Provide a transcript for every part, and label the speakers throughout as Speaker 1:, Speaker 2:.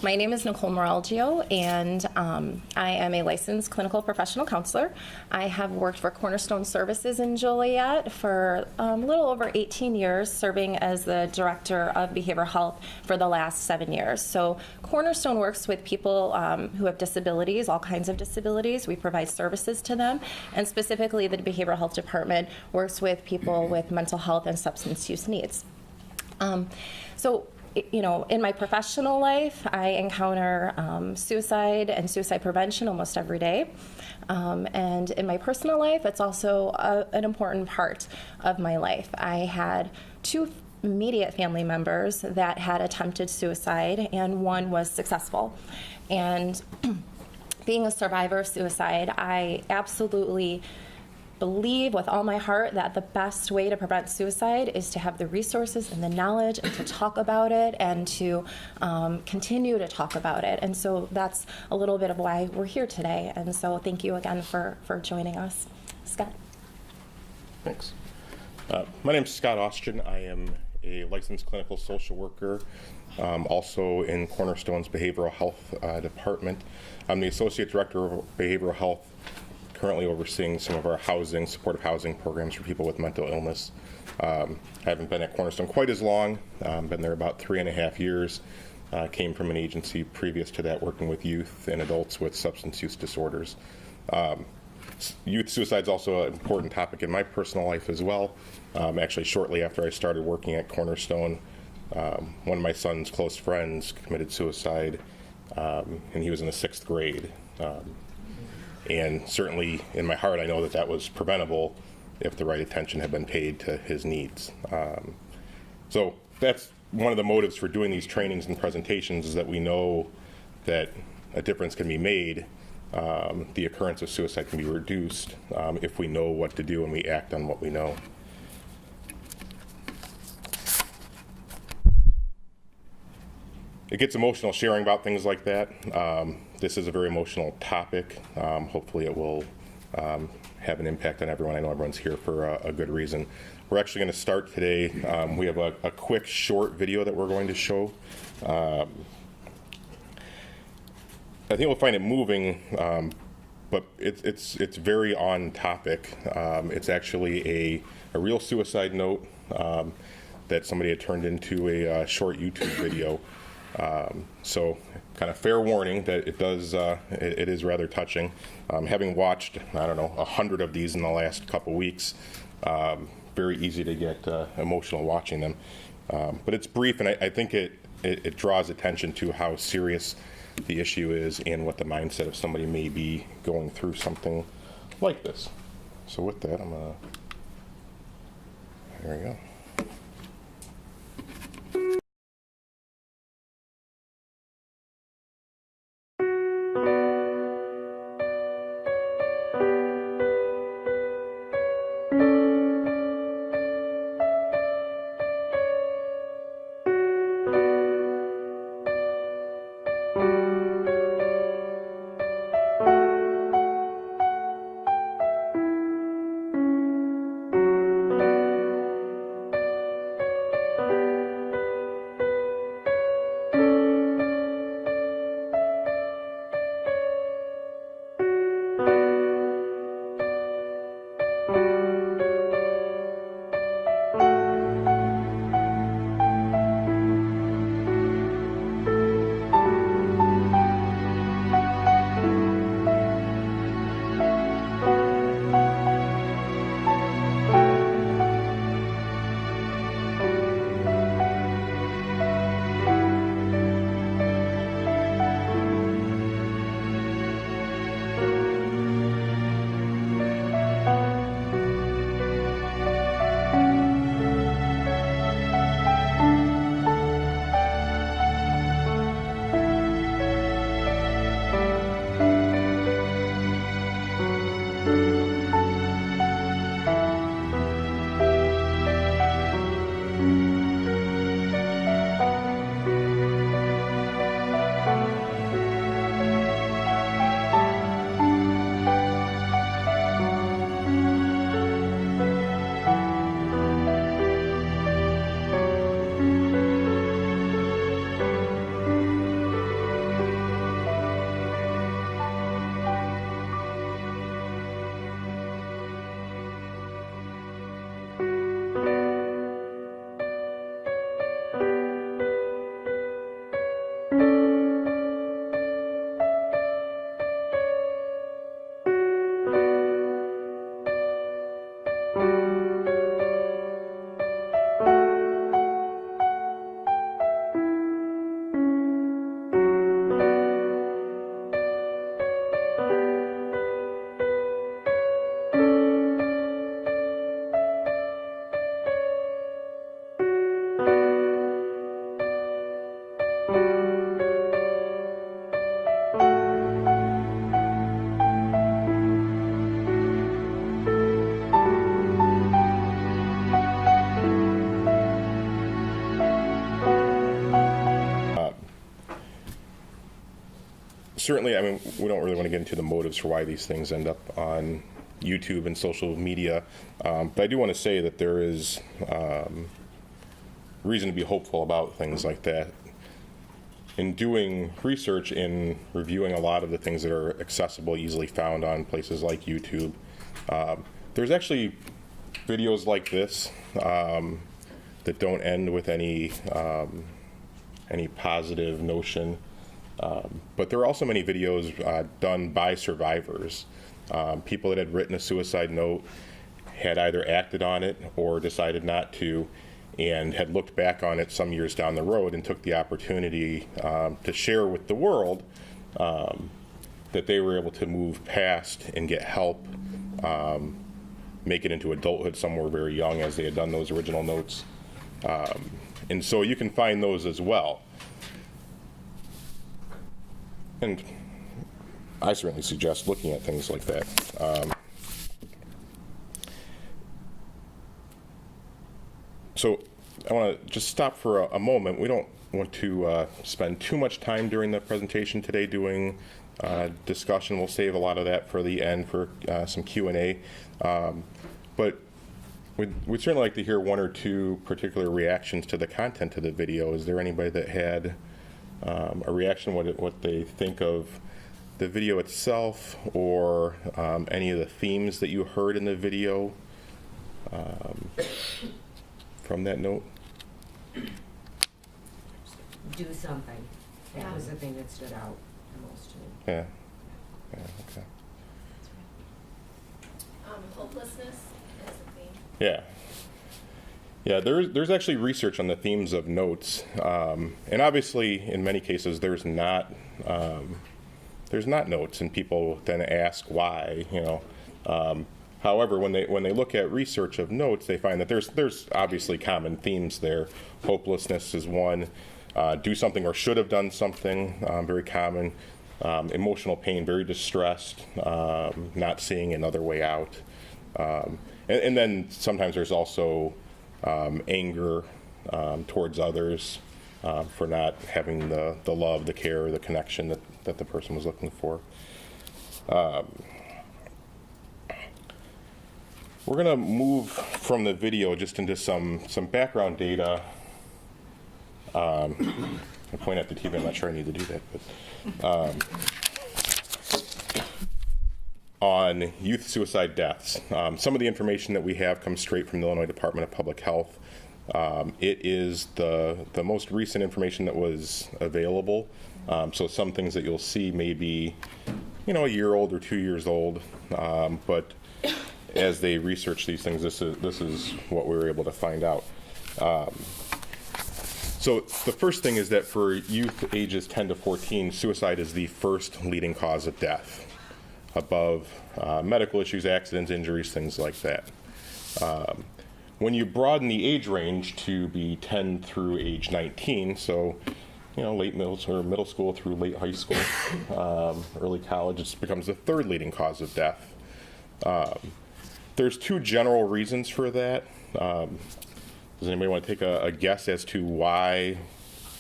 Speaker 1: My name is Nicole Miralgio, and I am a licensed clinical professional counselor. I have worked for Cornerstone Services in Joliet for a little over 18 years, serving as the Director of Behavioral Health for the last 7 years. So Cornerstone works with people who have disabilities, all kinds of disabilities. We provide services to them, and specifically the Behavioral Health Department works with people with mental health and substance use needs. In my professional life, I encounter suicide and suicide prevention almost every day. And in my personal life, it's also an important part of my life. I had 2 immediate family members that had attempted suicide, and one was successful. And being a survivor of suicide, I absolutely believe with all my heart that the best way to prevent suicide is to have the resources and the knowledge and to talk about it and to continue to talk about it. And so that's a little bit of why we're here today. And so thank you again for joining us. Scott.
Speaker 2: Thanks. My name is Scott Austgen. I am a licensed clinical social worker, also in Cornerstone's Behavioral Health Department. I'm the Associate Director of Behavioral Health, currently overseeing some of our supportive housing programs for people with mental illness. I haven't been at Cornerstone quite as long, been there about 3.5 years. Came from an agency previous to that working with youth and adults with substance use disorders. Youth suicide is also an important topic in my personal life as well. Actually, shortly after I started working at Cornerstone, one of my son's close friends committed suicide, and he was in the 6th grade. And certainly in my heart, I know that was preventable if the right attention had been paid to his needs. So that's one of the motives for doing these trainings and presentations, is that we know that a difference can be made. The occurrence of suicide can be reduced if we know what to do and we act on what we know. It gets emotional sharing about things like that. This is a very emotional topic. Hopefully it will have an impact on everyone. I know everyone's here for a good reason. We're actually going to start today. We have a quick short video that we're going to show. I think we'll find it moving, but it's very on topic. It's actually a real suicide note that somebody had turned into a short YouTube video. So kind of fair warning that it is rather touching. Having watched, 100 of these in the last couple weeks, very easy to get emotional watching them. But it's brief, and I think it draws attention to how serious the issue is and what the mindset of somebody may be going through something like this. So with that, there we go. certainly, I mean, we don't really want to get into the motives for why these things end up on YouTube and social media, but I do want to say that there is reason to be hopeful about things like that. In doing research, in reviewing a lot of the things that are accessible, easily found on places like YouTube, there's actually videos like this that don't end with any positive notion. But there are also many videos done by survivors, people that had written a suicide note, had either acted on it or decided not to, and had looked back on it some years down the road and took the opportunity to share with the world that they were able to move past and get help, make it into adulthood. Some were very young as they had done those original notes. And so you can find those as well. And I certainly suggest looking at things like that. So I want to just stop for a moment. We don't want to spend too much time during the presentation today doing discussion. We'll save a lot of that for the end for some Q&A. But we'd certainly like to hear one or two particular reactions to the content of the video. Is there anybody that had a reaction, what they think of the video itself, or any of the themes that you heard in the video from that note?
Speaker 3: Do something. That was the thing that stood out the most to me.
Speaker 2: Yeah. Okay.
Speaker 4: Hopelessness as a theme.
Speaker 2: Yeah. Yeah, there's actually research on the themes of notes, and obviously in many cases there's not notes, and people then ask why, However, when they look at research of notes, they find that there's obviously common themes there. Hopelessness is one. Do something or should have done something, very common. Emotional pain, very distressed, not seeing another way out. And then sometimes there's also anger towards others for not having the love, the care, the connection that the person was looking for. We're going to move from the video just into some background data. I point at the TV, I'm not sure I need to do that, but on youth suicide deaths. Some of the information that we have comes straight from the Illinois Department of Public Health. It is the most recent information that was available. So some things that you'll see may be, a year old or 2 years old, but as they research these things, this is what we were able to find out. So the first thing is that for youth ages 10 to 14, suicide is the first leading cause of death, above medical issues, accidents, injuries, things like that. When you broaden the age range to be 10 through age 19, so late middle school through late high school, early college, it becomes the third leading cause of death. There's two general reasons for that. Does anybody want to take a guess as to why,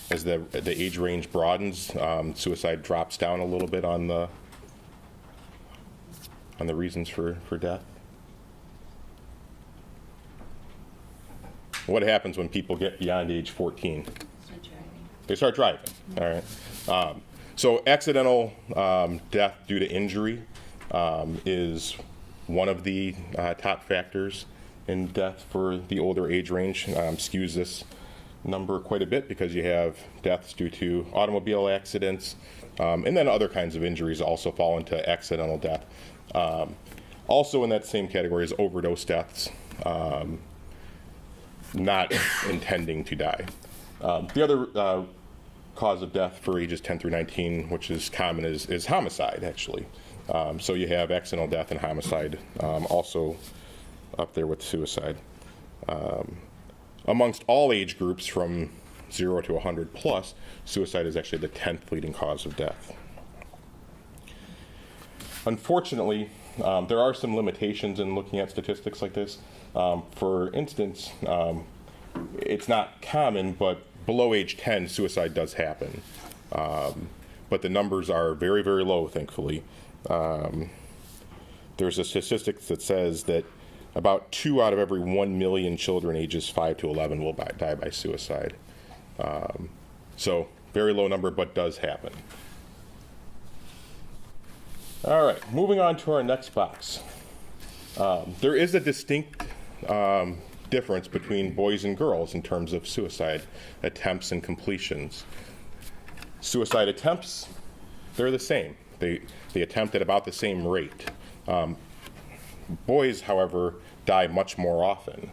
Speaker 2: as the age range broadens, suicide drops down a little bit on the reasons for death? What happens when people get beyond age 14?
Speaker 4: Start driving.
Speaker 2: They start driving. All right. So accidental death due to injury is one of the top factors in death for the older age range. Skews this number quite a bit because you have deaths due to automobile accidents, and then other kinds of injuries also fall into accidental death. Also in that same category is overdose deaths, not intending to die. The other cause of death for ages 10 through 19, which is common, is homicide, actually. So you have accidental death and homicide also up there with suicide. Amongst all age groups from 0 to 100 plus, suicide is actually the 10th leading cause of death. Unfortunately, there are some limitations in looking at statistics like this. For instance, it's not common, but below age 10, suicide does happen. But but the numbers are very, very low, thankfully. There's a statistic that says that about 2 out of every 1 million children ages 5 to 11 will die by suicide. So very low number, but does happen. All right, moving on to our next box. There is a distinct difference between boys and girls in terms of suicide attempts and completions. Suicide attempts, they're the same. They attempt at about the same rate. Boys, however, die much more often.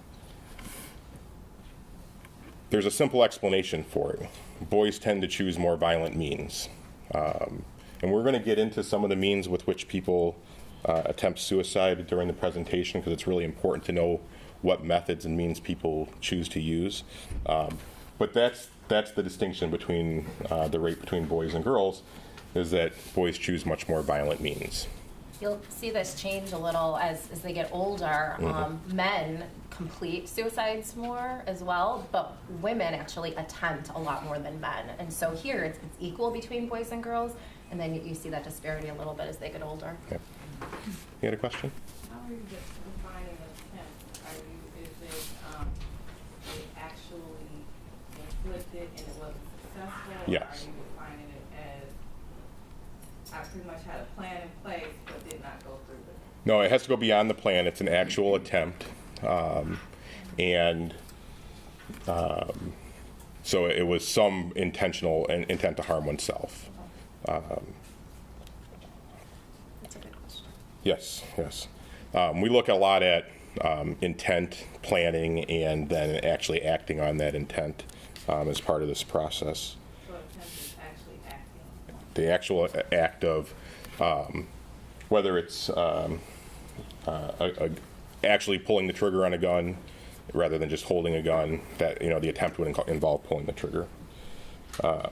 Speaker 2: There's a simple explanation for it. Boys tend to choose more violent means. And we're going to get into some of the means with which people attempt suicide during the presentation, because it's really important to know what methods and means people choose to use. But that's the distinction between the rate between boys and girls, is that boys choose much more violent means.
Speaker 1: You'll see this change a little as they get older. Men complete suicides more as well, but women actually attempt a lot more than men. And so here it's equal between boys and girls, and then you see that disparity a little bit as they get older.
Speaker 2: Okay. You had a question?
Speaker 5: How are you defining attempt? Is it actually inflicted and it wasn't successful?
Speaker 2: Yes.
Speaker 5: Or are you defining it as, I pretty much had a plan in place but did not go through with it?
Speaker 2: No, it has to go beyond the plan. It's an actual attempt. So it was some intentional intent to harm oneself.
Speaker 1: That's a good question.
Speaker 2: Yes. We look a lot at intent, planning, and then actually acting on that intent as part of this process.
Speaker 5: So attempt is actually acting.
Speaker 2: The actual act of whether it's actually pulling the trigger on a gun rather than just holding a gun, that the attempt would involve pulling the trigger. I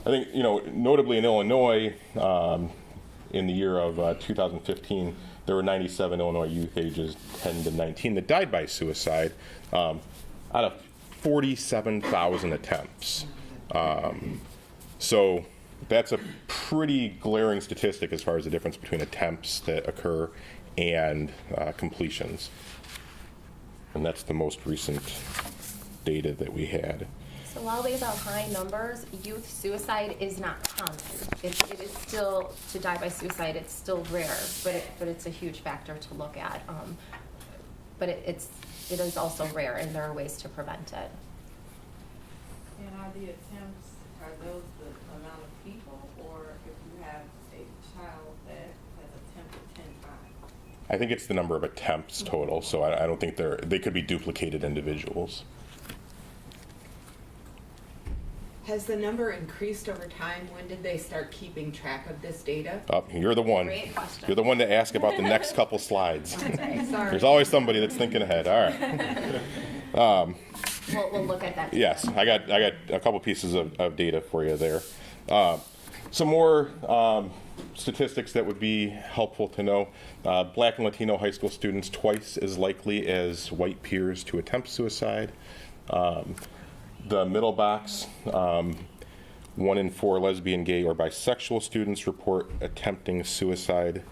Speaker 2: think notably in Illinois, in the year of 2015, there were 97 Illinois youth ages 10 to 19 that died by suicide out of 47,000 attempts. So that's a pretty glaring statistic as far as the difference between attempts that occur and completions. And that's the most recent data that we had.
Speaker 1: So while these are high numbers, youth suicide is not common. It is still, to die by suicide, it's still rare, but it's a huge factor to look at. But it is also rare, and there are ways to prevent it.
Speaker 5: And are the attempts, are those the amount of people, or if you have a child that has attempted 10 times?
Speaker 2: I think it's the number of attempts total, so I don't think they could be duplicated individuals.
Speaker 6: Has the number increased over time? When did they start keeping track of this data?
Speaker 2: Oh, you're the one.
Speaker 1: Great question.
Speaker 2: You're the one to ask about the next couple slides.
Speaker 6: Sorry.
Speaker 2: There's always somebody that's thinking ahead. All right.
Speaker 1: We'll look at that.
Speaker 2: Yes, I got a couple pieces of data for you there. Some more statistics that would be helpful to know. Black and Latino high school students twice as likely as white peers to attempt suicide. The middle box, 1 in 4 lesbian, gay, or bisexual students report attempting suicide.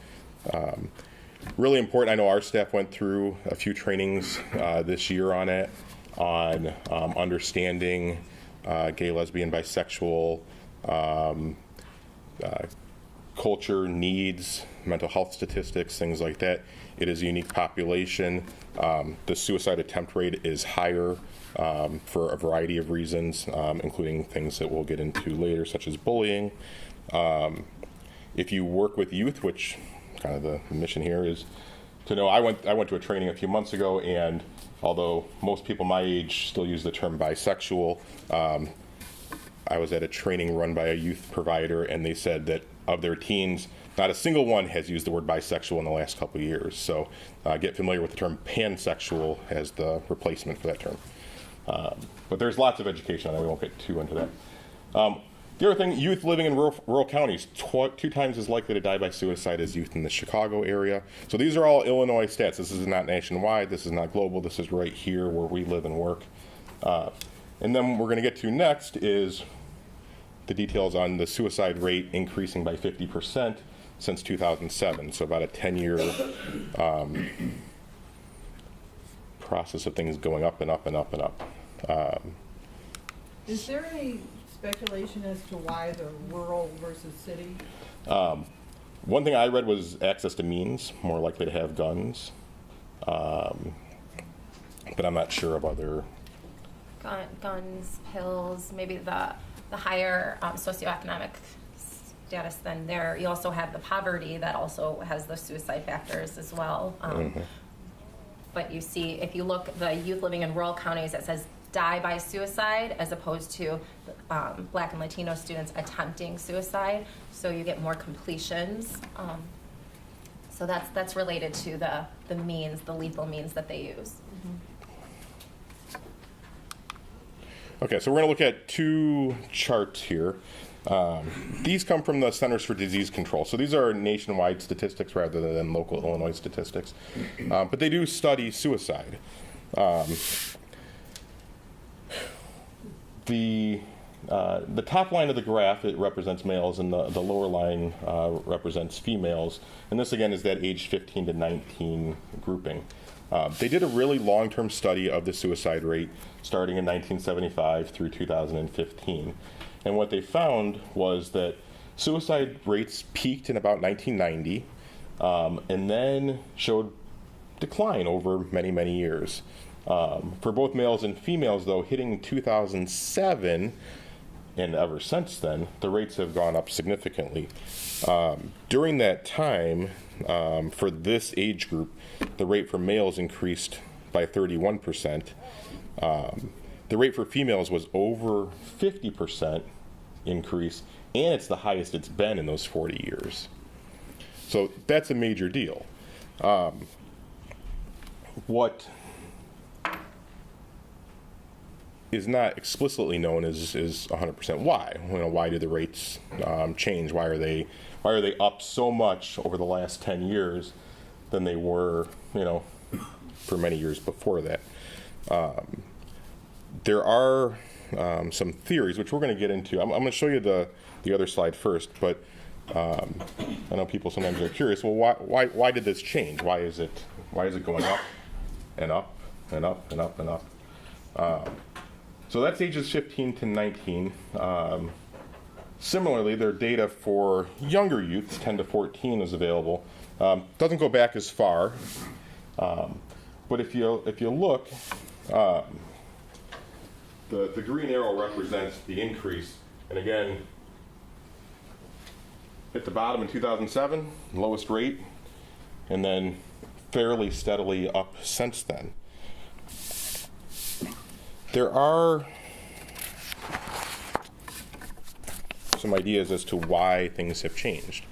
Speaker 2: Really important. I know our staff went through a few trainings this year on it, on understanding gay, lesbian, bisexual culture, needs, mental health statistics, things like that. It is a unique population. The suicide attempt rate is higher for a variety of reasons, including things that we'll get into later, such as bullying. If you work with youth, which kind of the mission here is to know, I went to a training a few months ago, and although most people my age still use the term bisexual, I was at a training run by a youth provider, and they said that of their teens, not a single one has used the word bisexual in the last couple of years. So get familiar with the term pansexual as the replacement for that term. But there's lots of education on that. We won't get too into that. The other thing, youth living in rural counties, 2 times as likely to die by suicide as youth in the Chicago area. So these are all Illinois stats. This is not nationwide. This is not global. This is right here where we live and work. And then what we're going to get to next is the details on the suicide rate increasing by 50% since 2007. So about a 10-year process of things going up and up and up and up.
Speaker 5: Is there any speculation as to why the rural versus city?
Speaker 2: One thing I read was access to means, more likely to have guns. But I'm not sure of other.
Speaker 1: Guns, pills, maybe the higher socioeconomic status than there. You also have the poverty that also has the suicide factors as well. But you see, if you look, the youth living in rural counties, it says die by suicide as opposed to Black and Latino students attempting suicide. So you get more completions. So that's related to the means, the lethal means that they use.
Speaker 2: Okay, so we're going to look at two charts here. These come from the Centers for Disease Control. So these are nationwide statistics rather than local Illinois statistics. But they do study suicide. The top line of the graph, it represents males, and the lower line represents females. And this, again, is that age 15 to 19 grouping. They did a really long-term study of the suicide rate starting in 1975 through 2015. And what they found was that suicide rates peaked in about 1990 and then showed decline over many, many years. For both males and females, though, hitting 2007, and ever since then, the rates have gone up significantly. During that time, for this age group, the rate for males increased by 31%. The rate for females was over 50% increase, and it's the highest it's been in those 40 years. So that's a major deal. What is not explicitly known is 100% why. Why do the rates change? Why are they up so much over the last 10 years than they were, for many years before that? There are some theories, which we're going to get into. I'm going to show you the other slide first, but I know people sometimes are curious. Well, why did this change? Why is it going up and up and up and up and up? So that's ages 15 to 19. Similarly, their data for younger youths, 10 to 14, is available. Doesn't go back as far, but if you look, the green arrow represents the increase, and again, at the bottom in 2007, lowest rate, and then fairly steadily up since then. There are some ideas as to why things have changed.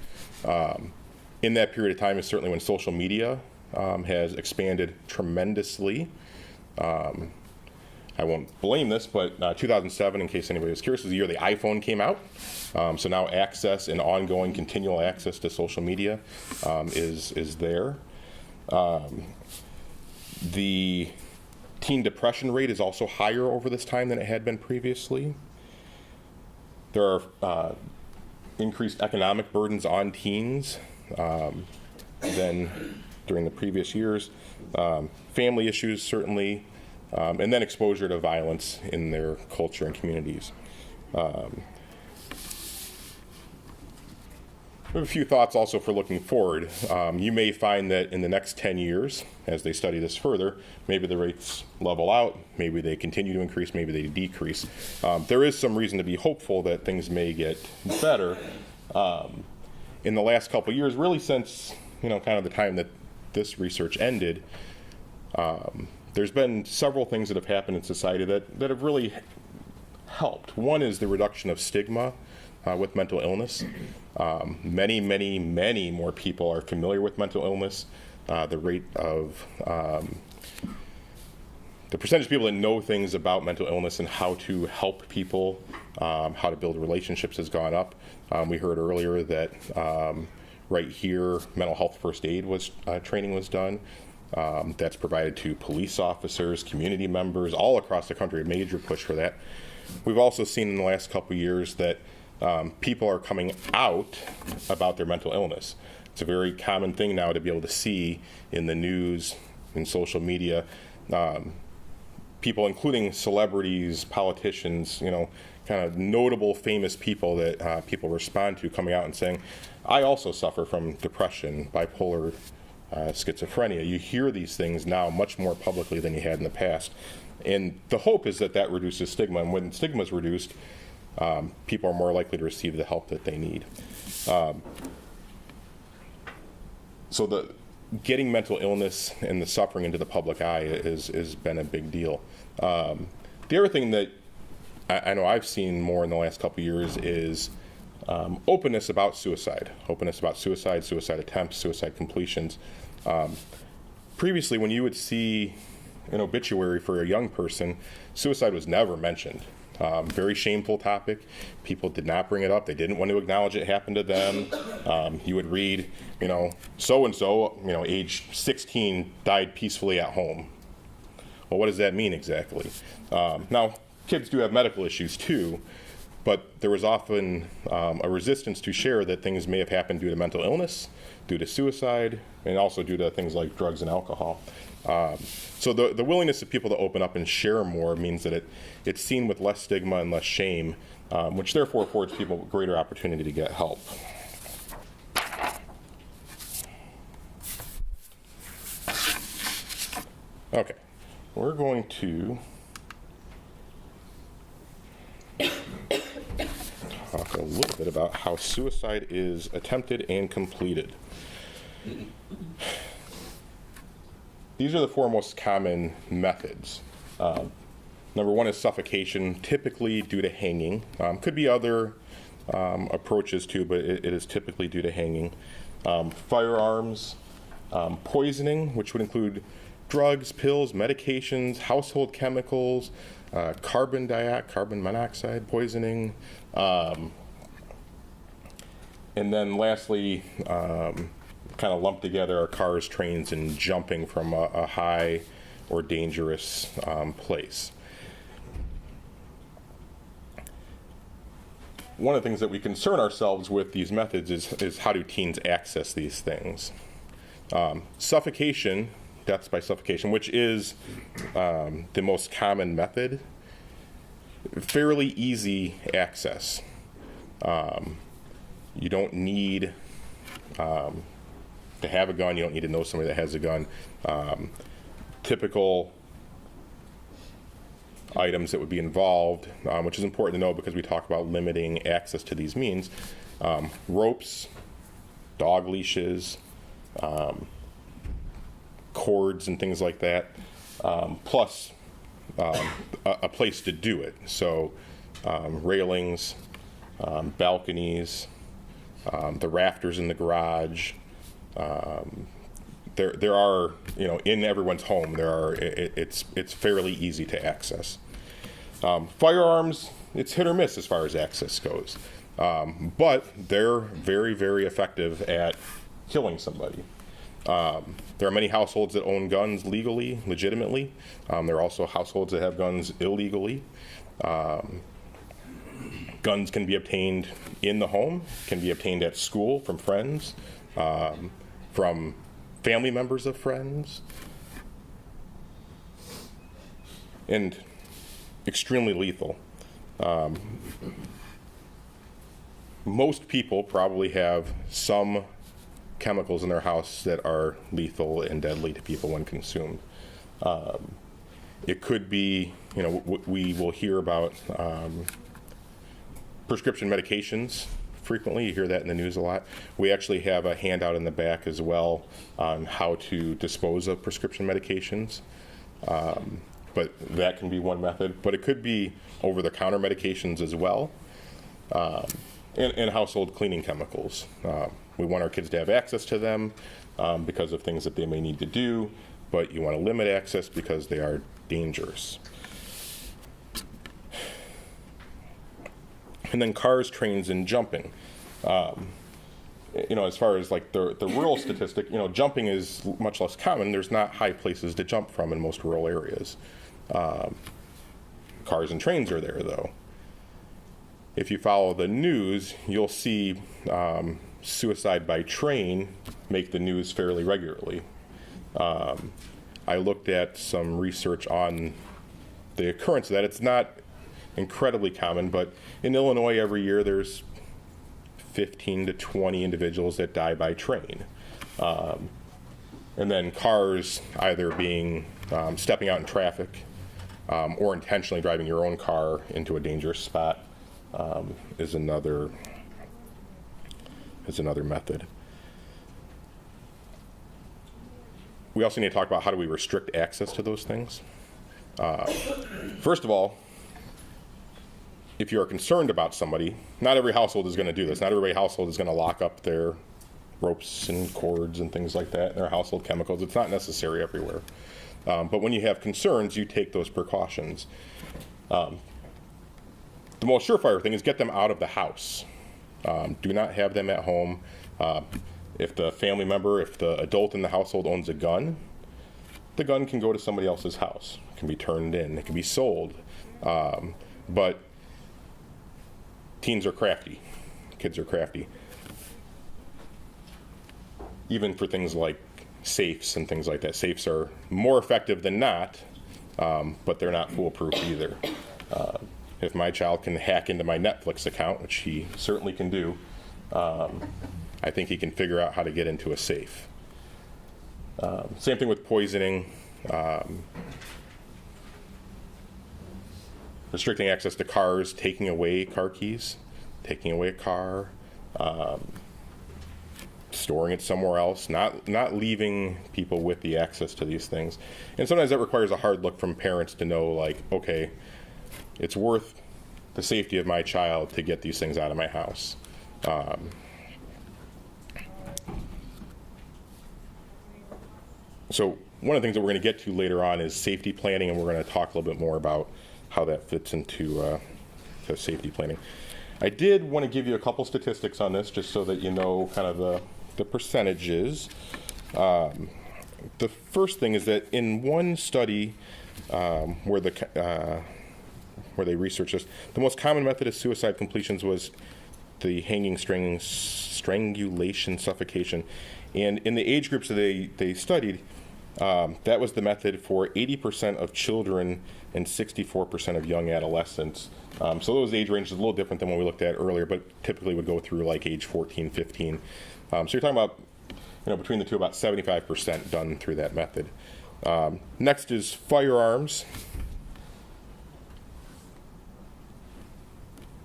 Speaker 2: In that period of time is certainly when social media has expanded tremendously. I won't blame this, but 2007, in case anybody was curious, was the year the iPhone came out. So now access and ongoing continual access to social media is there. The teen depression rate is also higher over this time than it had been previously. There are increased economic burdens on teens than during the previous years. Family issues, certainly, and then exposure to violence in their culture and communities. I have a few thoughts also for looking forward. You may find that in the next 10 years, as they study this further, maybe the rates level out, maybe they continue to increase, maybe they decrease. There is some reason to be hopeful that things may get better. In the last couple of years, really since kind of the time that this research ended, there's been several things that have happened in society that have really helped. One is the reduction of stigma with mental illness. Many, many, many more people are familiar with mental illness. The rate of the percentage of people that know things about mental illness and how to help people, how to build relationships has gone up. We heard earlier that right here, mental health first aid training was done. That's provided to police officers, community members, all across the country, a major push for that. We've also seen in the last couple of years that people are coming out about their mental illness. It's a very common thing now to be able to see in the news, in social media, people, including celebrities, politicians, kind of notable, famous people that people respond to, coming out and saying, I also suffer from depression, bipolar, schizophrenia. You hear these things now much more publicly than you had in the past. And the hope is that that reduces stigma. And when stigma is reduced, people are more likely to receive the help that they need. So getting mental illness and the suffering into the public eye has been a big deal. The other thing that I know I've seen more in the last couple of years is openness about suicide, suicide attempts, suicide completions. Previously, when you would see an obituary for a young person, suicide was never mentioned. Very shameful topic. People did not bring it up. They didn't want to acknowledge it happened to them. You would read, so-and-so, age 16, died peacefully at home. Well, what does that mean exactly? Now, kids do have medical issues too, but there was often a resistance to share that things may have happened due to mental illness, due to suicide, and also due to things like drugs and alcohol. So the willingness of people to open up and share more means that it's seen with less stigma and less shame, which therefore affords people greater opportunity to get help. Okay, we're going to talk a little bit about how suicide is attempted and completed. These are the four most common methods. Number one is suffocation, typically due to hanging. Could be other approaches too, but it is typically due to hanging. Firearms, poisoning, which would include drugs, pills, medications, household chemicals, carbon monoxide poisoning, and then lastly, kind of lumped together are cars, trains, and jumping from a high or dangerous place. One of the things that we concern ourselves with these methods is how do teens access these things. Suffocation, deaths by suffocation, which is the most common method, fairly easy access. You don't need to have a gun. You don't need to know somebody that has a gun. Typical items that would be involved, which is important to know because we talk about limiting access to these means. Ropes, dog leashes, cords and things like that, plus a place to do it. So railings, balconies, the rafters in the garage. There are, in everyone's home, it's fairly easy to access. Firearms, it's hit or miss as far as access goes. But they're very, very effective at killing somebody. There are many households that own guns legally, legitimately. There are also households that have guns illegally. Guns can be obtained in the home, can be obtained at school from friends, from family members of friends, and extremely lethal. Most people probably have some chemicals in their house that are lethal and deadly to people when consumed. It could be, we will hear about prescription medications frequently. You hear that in the news a lot. We actually have a handout in the back as well on how to dispose of prescription medications. But that can be one method. But it could be over-the-counter medications as well, and household cleaning chemicals. We want our kids to have access to them because of things that they may need to do, but you want to limit access because they are dangerous. And then cars, trains, and jumping. As far as like the rural statistic, jumping is much less common. There's not high places to jump from in most rural areas. Cars and trains are there, though. if you follow the news, you'll see suicide by train make the news fairly regularly. I looked at some research on the occurrence of that. It's not incredibly common, but in Illinois every year there's 15 to 20 individuals that die by train. And then cars either being stepping out in traffic or intentionally driving your own car into a dangerous spot is another method. We also need to talk about how do we restrict access to those things. First of all, if you're concerned about somebody, not every household is going to do this. Not every household is going to lock up their ropes and cords and things like that, and their household chemicals. It's not necessary everywhere. But when you have concerns, you take those precautions. The most surefire thing is get them out of the house. Do not have them at home. If the family member, if the adult in the household owns a gun, the gun can go to somebody else's house. It can be turned in. It can be sold. But teens are crafty. Kids are crafty. Even for things like safes and things like that. Safes are more effective than not, but they're not foolproof either. If my child can hack into my Netflix account, which he certainly can do, I think he can figure out how to get into a safe. Same thing with poisoning. Restricting access to cars, taking away car keys, taking away a car, storing it somewhere else, not leaving people with the access to these things. And sometimes that requires a hard look from parents to know, like, okay, it's worth the safety of my child to get these things out of my house. So one of the things that we're going to get to later on is safety planning, and we're going to talk a little bit more about how that fits into to safety planning. I did want to give you a couple statistics on this, just so that you know kind of the percentages. The first thing is that in one study where they researched this, the most common method of suicide completions was the hanging, strangulation, suffocation. And in the age groups that they studied, that was the method for 80% of children and 64% of young adolescents. So those age ranges are a little different than what we looked at earlier, but typically would go through like age 14, 15. So you're talking about, between the two, about 75% done through that method. Next is firearms.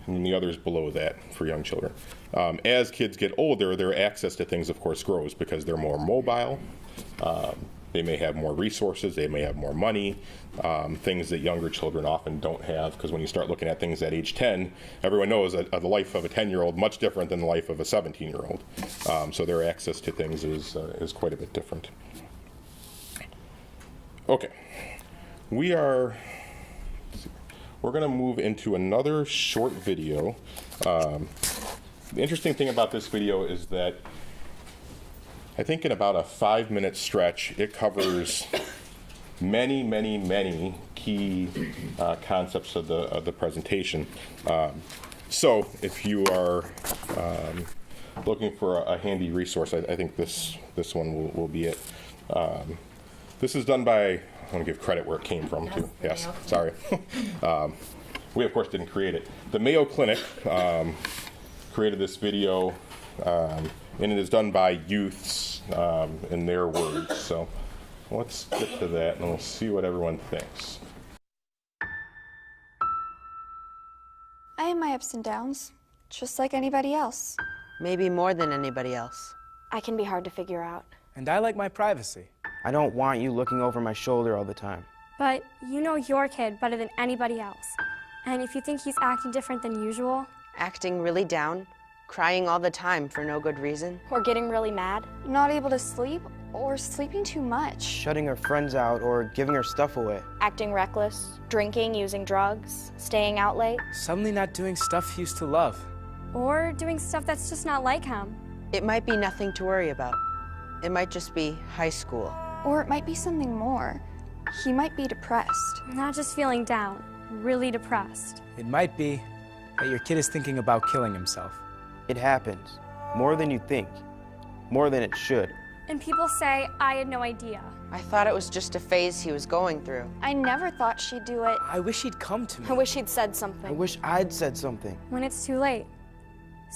Speaker 2: And the others below that for young children. As kids get older, their access to things, of course, grows because they're more mobile. They may have more resources. They may have more money, things that younger children often don't have, because when you start looking at things at age 10, everyone knows that the life of a 10-year-old much different than the life of a 17-year-old. So their access to things is quite a bit different. Okay. We're going to move into another short video. The interesting thing about this video is that I think in about a 5-minute stretch, it covers many, many, many key concepts of the presentation. So if you are looking for a handy resource, I think this one will be it. This is done by, I want to give credit where it came from, too. Yes, sorry. We, of course, didn't create it. The Mayo Clinic created this video, and it is done by youths in their words. So let's get to that, and we'll see what everyone thinks.
Speaker 7: I have my ups and downs, just like anybody else.
Speaker 8: Maybe more than anybody else.
Speaker 7: I can be hard to figure out.
Speaker 9: And I like my privacy.
Speaker 10: I don't want you looking over my shoulder all the time.
Speaker 11: But you know your kid better than anybody else. And if you think he's acting different than usual...
Speaker 8: Acting really down, crying all the time for no good reason.
Speaker 7: Or getting really mad. Not able to sleep, or sleeping too much.
Speaker 10: Shutting her friends out or giving her stuff away.
Speaker 7: Acting reckless, drinking, using drugs, staying out late.
Speaker 9: Suddenly not doing stuff he used to love.
Speaker 11: Or doing stuff that's just not like him.
Speaker 8: It might be nothing to worry about. It might just be high school.
Speaker 7: Or it might be something more. He might be depressed.
Speaker 11: Not just feeling down, really depressed.
Speaker 9: It might be that your kid is thinking about killing himself.
Speaker 10: It happens. More than you think. More than it should.
Speaker 11: And people say, I had no idea.
Speaker 8: I thought it was just a phase he was going through.
Speaker 7: I never thought she'd do it.
Speaker 9: I wish he'd come to me.
Speaker 7: I wish he'd said
Speaker 10: I
Speaker 7: something.
Speaker 10: wish I'd said something.
Speaker 11: When it's too late.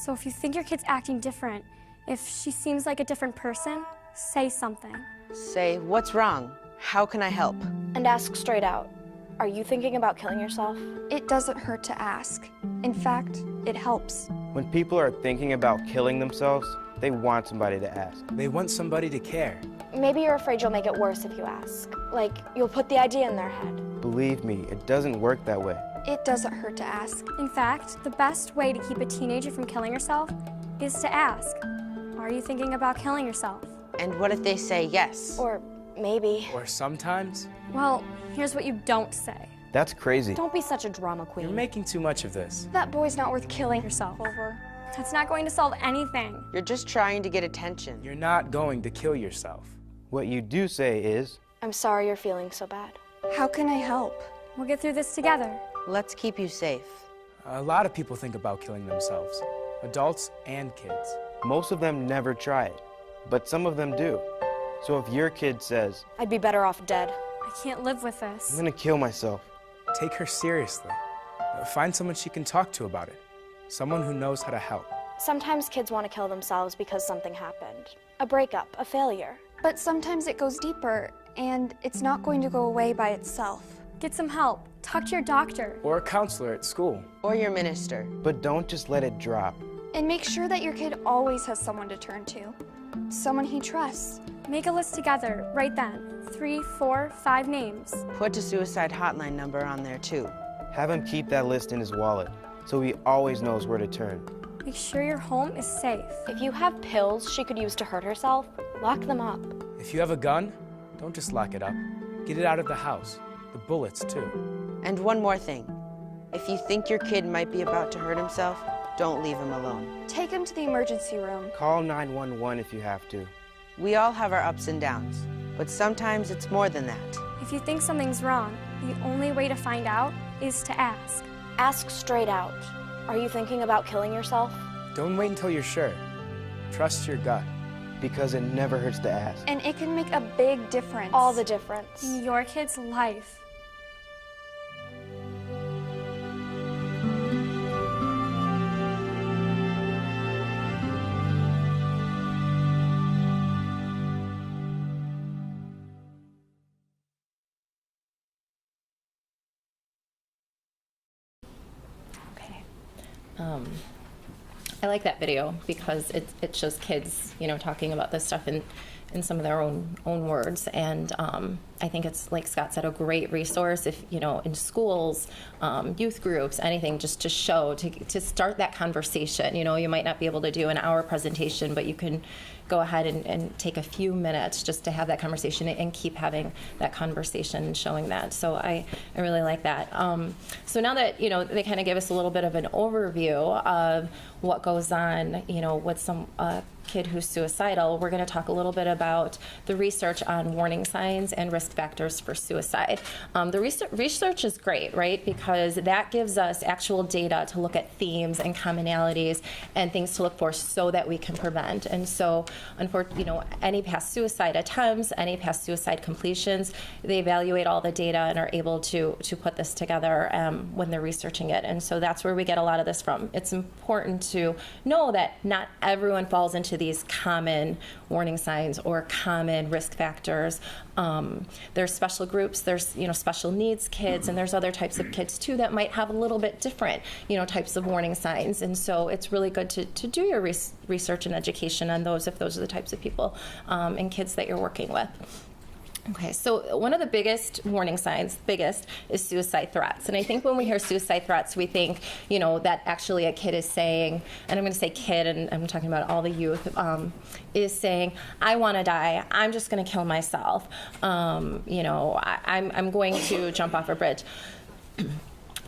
Speaker 11: So if you think your kid's acting different, if she seems like a different person, say something.
Speaker 8: Say, what's wrong? How can I help?
Speaker 12: And ask straight out. Are you thinking about killing yourself?
Speaker 7: It doesn't hurt to ask. In fact, it helps.
Speaker 10: When people are thinking about killing themselves, they want somebody to ask.
Speaker 9: They want somebody to care.
Speaker 12: Maybe you're afraid you'll make it worse if you ask. Like, you'll put the idea in their head.
Speaker 10: Believe me, it doesn't work that way.
Speaker 7: It doesn't hurt to ask.
Speaker 11: In fact, the best way to keep a teenager from killing herself is to ask, are you thinking about killing yourself?
Speaker 8: And what if they say yes?
Speaker 12: Or maybe.
Speaker 9: Or sometimes,
Speaker 11: Well, here's what you don't say.
Speaker 10: That's crazy.
Speaker 12: Don't be such a drama queen.
Speaker 9: you're making too much of this.
Speaker 7: That boy's not worth killing yourself over.
Speaker 11: That's not going to solve anything.
Speaker 8: You're just trying to get attention.
Speaker 9: You're not going to kill yourself.
Speaker 10: What you do say is,
Speaker 12: I'm sorry you're feeling so bad.
Speaker 7: How can I help?
Speaker 11: We'll get through this together.
Speaker 8: Let's keep you safe.
Speaker 9: A lot of people think about killing themselves, adults and kids.
Speaker 10: most of them never try it, but some of them do. So if your kid says,
Speaker 12: I'd be better off dead.
Speaker 11: I can't live with this.
Speaker 10: I'm gonna kill myself,
Speaker 9: take her seriously. Find someone she can talk to about it. Someone who knows how to help.
Speaker 12: Sometimes kids want to kill themselves because something happened. A breakup, a failure.
Speaker 7: But sometimes it goes deeper, and it's not going to go away by itself.
Speaker 11: Get some help. Talk to your doctor.
Speaker 9: Or a counselor at school.
Speaker 8: Or your minister.
Speaker 10: but don't just let it drop.
Speaker 7: And make sure that your kid always has someone to turn to. Someone he trusts.
Speaker 11: Make a list together right then. 3, 4, 5 names.
Speaker 8: Put a suicide hotline number on there too.
Speaker 10: Have him keep that list in his wallet, so he always knows where to turn.
Speaker 11: Make sure your home is safe.
Speaker 12: If you have pills she could use to hurt herself, lock them up.
Speaker 9: If you have a gun, don't just lock it up. Get it out of the house. The bullets, too.
Speaker 8: And one more thing. If you think your kid might be about to hurt himself, don't leave him alone.
Speaker 7: Take him to the emergency room.
Speaker 10: Call 911 if you have to.
Speaker 8: We all have our ups and downs, but sometimes it's more than that.
Speaker 11: If you think something's wrong, the only way to find out is to ask.
Speaker 12: Ask straight out. Are you thinking about killing yourself?
Speaker 9: Don't wait until you're sure. Trust your gut.
Speaker 10: Because it never hurts to ask.
Speaker 7: And it can make a big difference.
Speaker 12: All the difference.
Speaker 11: In your kid's life.
Speaker 1: Okay. I like that video because it shows kids, talking about this stuff in some of their own words, and I think it's, like Scott said, a great resource if in schools, youth groups, anything, just to show to start that conversation. You might not be able to do an hour presentation, but you can go ahead and take a few minutes just to have that conversation and keep having that conversation and showing that. So I really like that. So now that they kind of give us a little bit of an overview of what goes on with some kid who's suicidal, we're going to talk a little bit about the research on warning signs and risk factors for suicide. The research is great, right? Because that gives us actual data to look at themes and commonalities and things to look for so that we can prevent. And so, unfortunately, any past suicide attempts, any past suicide completions, they evaluate all the data and are able to put this together when they're researching it. And so that's where we get a lot of this from. It's important to know that not everyone falls into these common warning signs or common risk factors. There's special groups, there's special needs kids, and there's other types of kids too that might have a little bit different types of warning signs. And so it's really good to do your research and education on those if those are the types of people and kids that you're working with. Okay, so one of the biggest warning signs, is suicide threats. And I think when we hear suicide threats, we think, that actually a kid is saying, and I'm going to say kid, and I'm talking about all the youth, is saying, I want to die. I'm just going to kill myself. I'm going to jump off a bridge.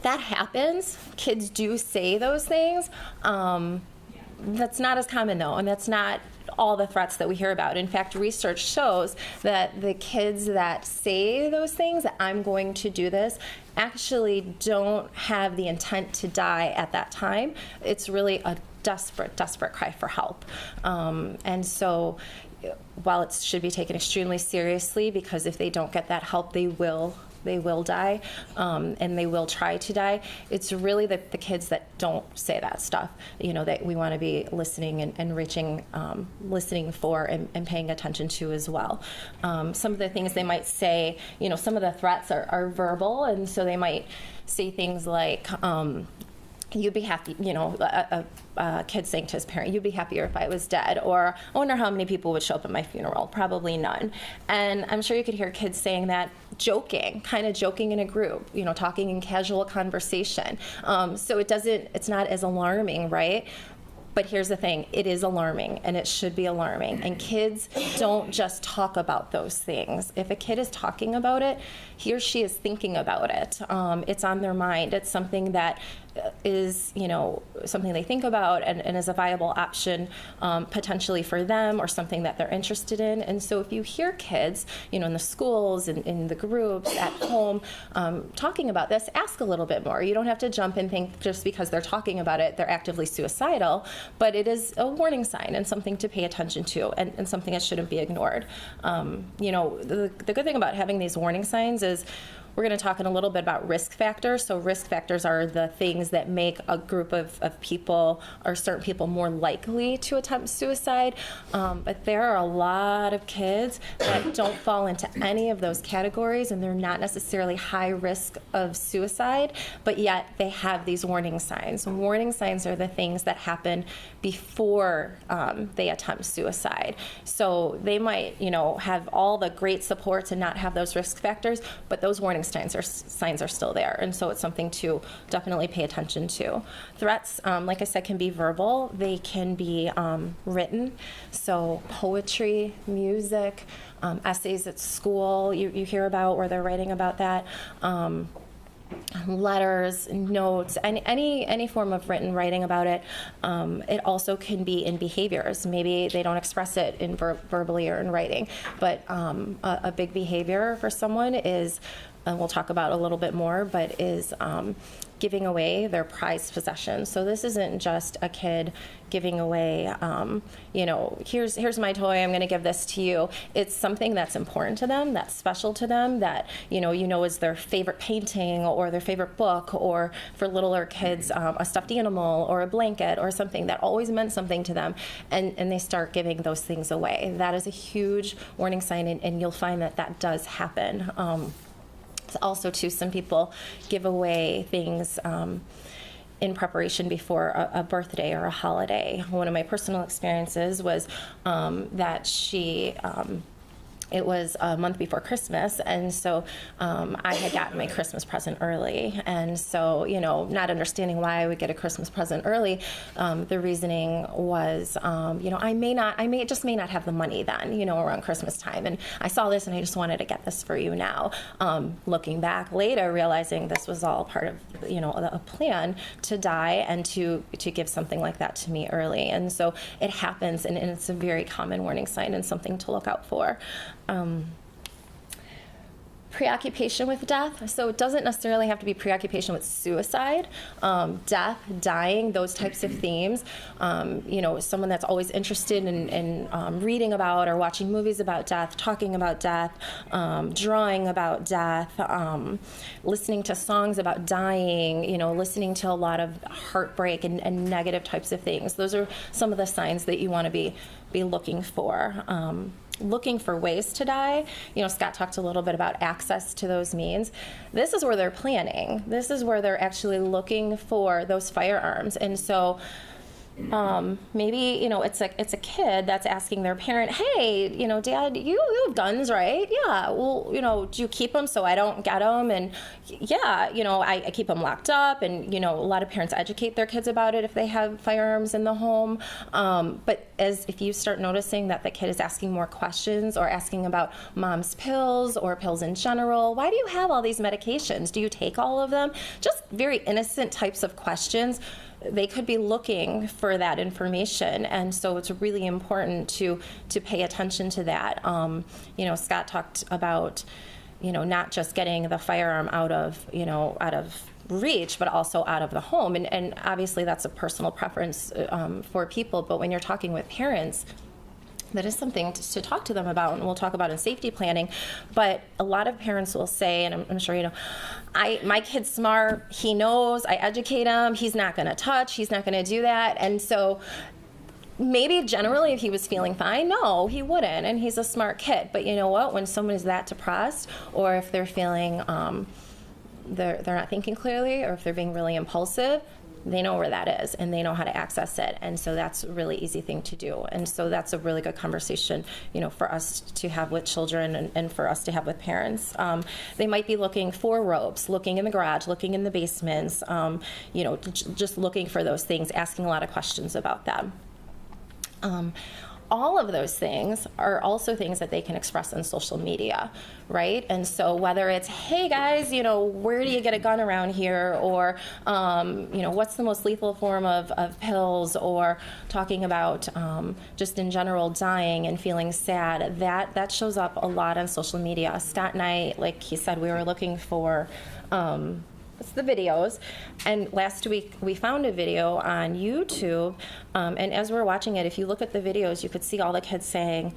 Speaker 1: That happens. Kids do say those things. That's not as common, though, and that's not all the threats that we hear about. In fact, research shows that the kids that say those things, that I'm going to do this, actually don't have the intent to die at that time. It's really a desperate cry for help. And so while it should be taken extremely seriously, because if they don't get that help, they will die, and they will try to die. It's really the kids that don't say that stuff, that we want to be listening and reaching, listening for and paying attention to as well. Some of the things they might say, some of the threats are verbal, and so they might say things like, you'd be happy, a kid saying to his parent, you'd be happier if I was dead, or I wonder how many people would show up at my funeral. Probably none. And I'm sure you could hear kids saying that kind of joking in a group, talking in casual conversation. So it's not as alarming, right? But here's the thing, it is alarming, and it should be alarming. And kids don't just talk about those things. If a kid is talking about it, he or she is thinking about it. It's on their mind. It's something that is, something they think about and is a viable option potentially for them, or something that they're interested in. And so if you hear kids, in the schools and in the groups at home talking about this, ask a little bit more. You don't have to jump and think just because they're talking about it, they're actively suicidal, but it is a warning sign and something to pay attention to, and something that shouldn't be ignored. The good thing about having these warning signs is we're going to talk in a little bit about risk factors. So risk factors are the things that make a group of people or certain people more likely to attempt suicide. But there are a lot of kids that don't fall into any of those categories, and they're not necessarily high risk of suicide, but yet they have these warning signs. Warning signs are the things that happen before they attempt suicide. So they might, have all the great supports and not have those risk factors, but those warning signs are still there, and so it's something to definitely pay attention to. Threats, like I said, can be verbal. They can be written, so poetry, music, essays at school you hear about where they're writing about that. Letters, notes, any form of written writing about it. It also can be in behaviors. Maybe they don't express it in verbally or in writing, but a big behavior for someone is, and we'll talk about a little bit more, but is giving away their prized possessions. So this isn't just a kid giving away, here's my toy, I'm going to give this to you. It's something that's important to them, that's special to them, that is their favorite painting or their favorite book, or for littler kids, a stuffed animal or a blanket or something that always meant something to them, and they start giving those things away. That is a huge warning sign, and you'll find that does happen. Also, too, some people give away things in preparation before a birthday or a holiday. One of my personal experiences was that she It was a month before Christmas, and so I had gotten my Christmas present early. And so, not understanding why I would get a Christmas present early, the reasoning was, I may just not have the money then, around Christmas time. And I saw this and I just wanted to get this for you now. Looking back later, realizing this was all part of, a plan to die and to give something like that to me early. And so it happens, and it's a very common warning sign and something to look out for. Preoccupation with death. So it doesn't necessarily have to be preoccupation with suicide, death, dying, those types of themes. Someone that's always interested in reading about or watching movies about death, talking about death, drawing about death, listening to songs about dying, listening to a lot of heartbreak and negative types of things. Those are some of the signs that you want to be looking for. Looking for ways to die. Scott talked a little bit about access to those means. This is where they're planning. This is where they're actually looking for those firearms. And so maybe, it's a kid that's asking their parent, hey, Dad, you have guns, right? Yeah. Well, do you keep them so I don't get them? And yeah, I keep them locked up. And, a lot of parents educate their kids about it if they have firearms in the home. But if you start noticing that the kid is asking more questions or asking about mom's pills or pills in general, why do you have all these medications? Do you take all of them? Just very innocent types of questions. They could be looking for that information, and so it's really important to pay attention to that. Scott talked about not just getting the firearm out of reach, but also out of the home. And obviously that's a personal preference for people, but when you're talking with parents, that is something to talk to them about, and we'll talk about in safety planning. But a lot of parents will say, and I'm sure you know, my kid's smart, he knows, I educate him, he's not gonna touch, he's not gonna do that. And so maybe generally if he was feeling fine, no, he wouldn't, and he's a smart kid. But you know what, when someone is that depressed, or if they're feeling, they're not thinking clearly, or if they're being really impulsive, they know where that is and they know how to access it. And so that's a really easy thing to do. And so that's a really good conversation, for us to have with children and for us to have with parents. They might be looking for ropes, looking in the garage, looking in the basements, just looking for those things, asking a lot of questions about them. All of those things are also things that they can express on social media, right? And so whether it's, hey guys, where do you get a gun around here? Or, what's the most lethal form of pills? Or talking about just in general dying and feeling sad, that shows up a lot on social media. Scott and I, like he said, we were looking for it's the videos, and last week we found a video on YouTube, and as we're watching it, if you look at the videos, you could see all the kids saying,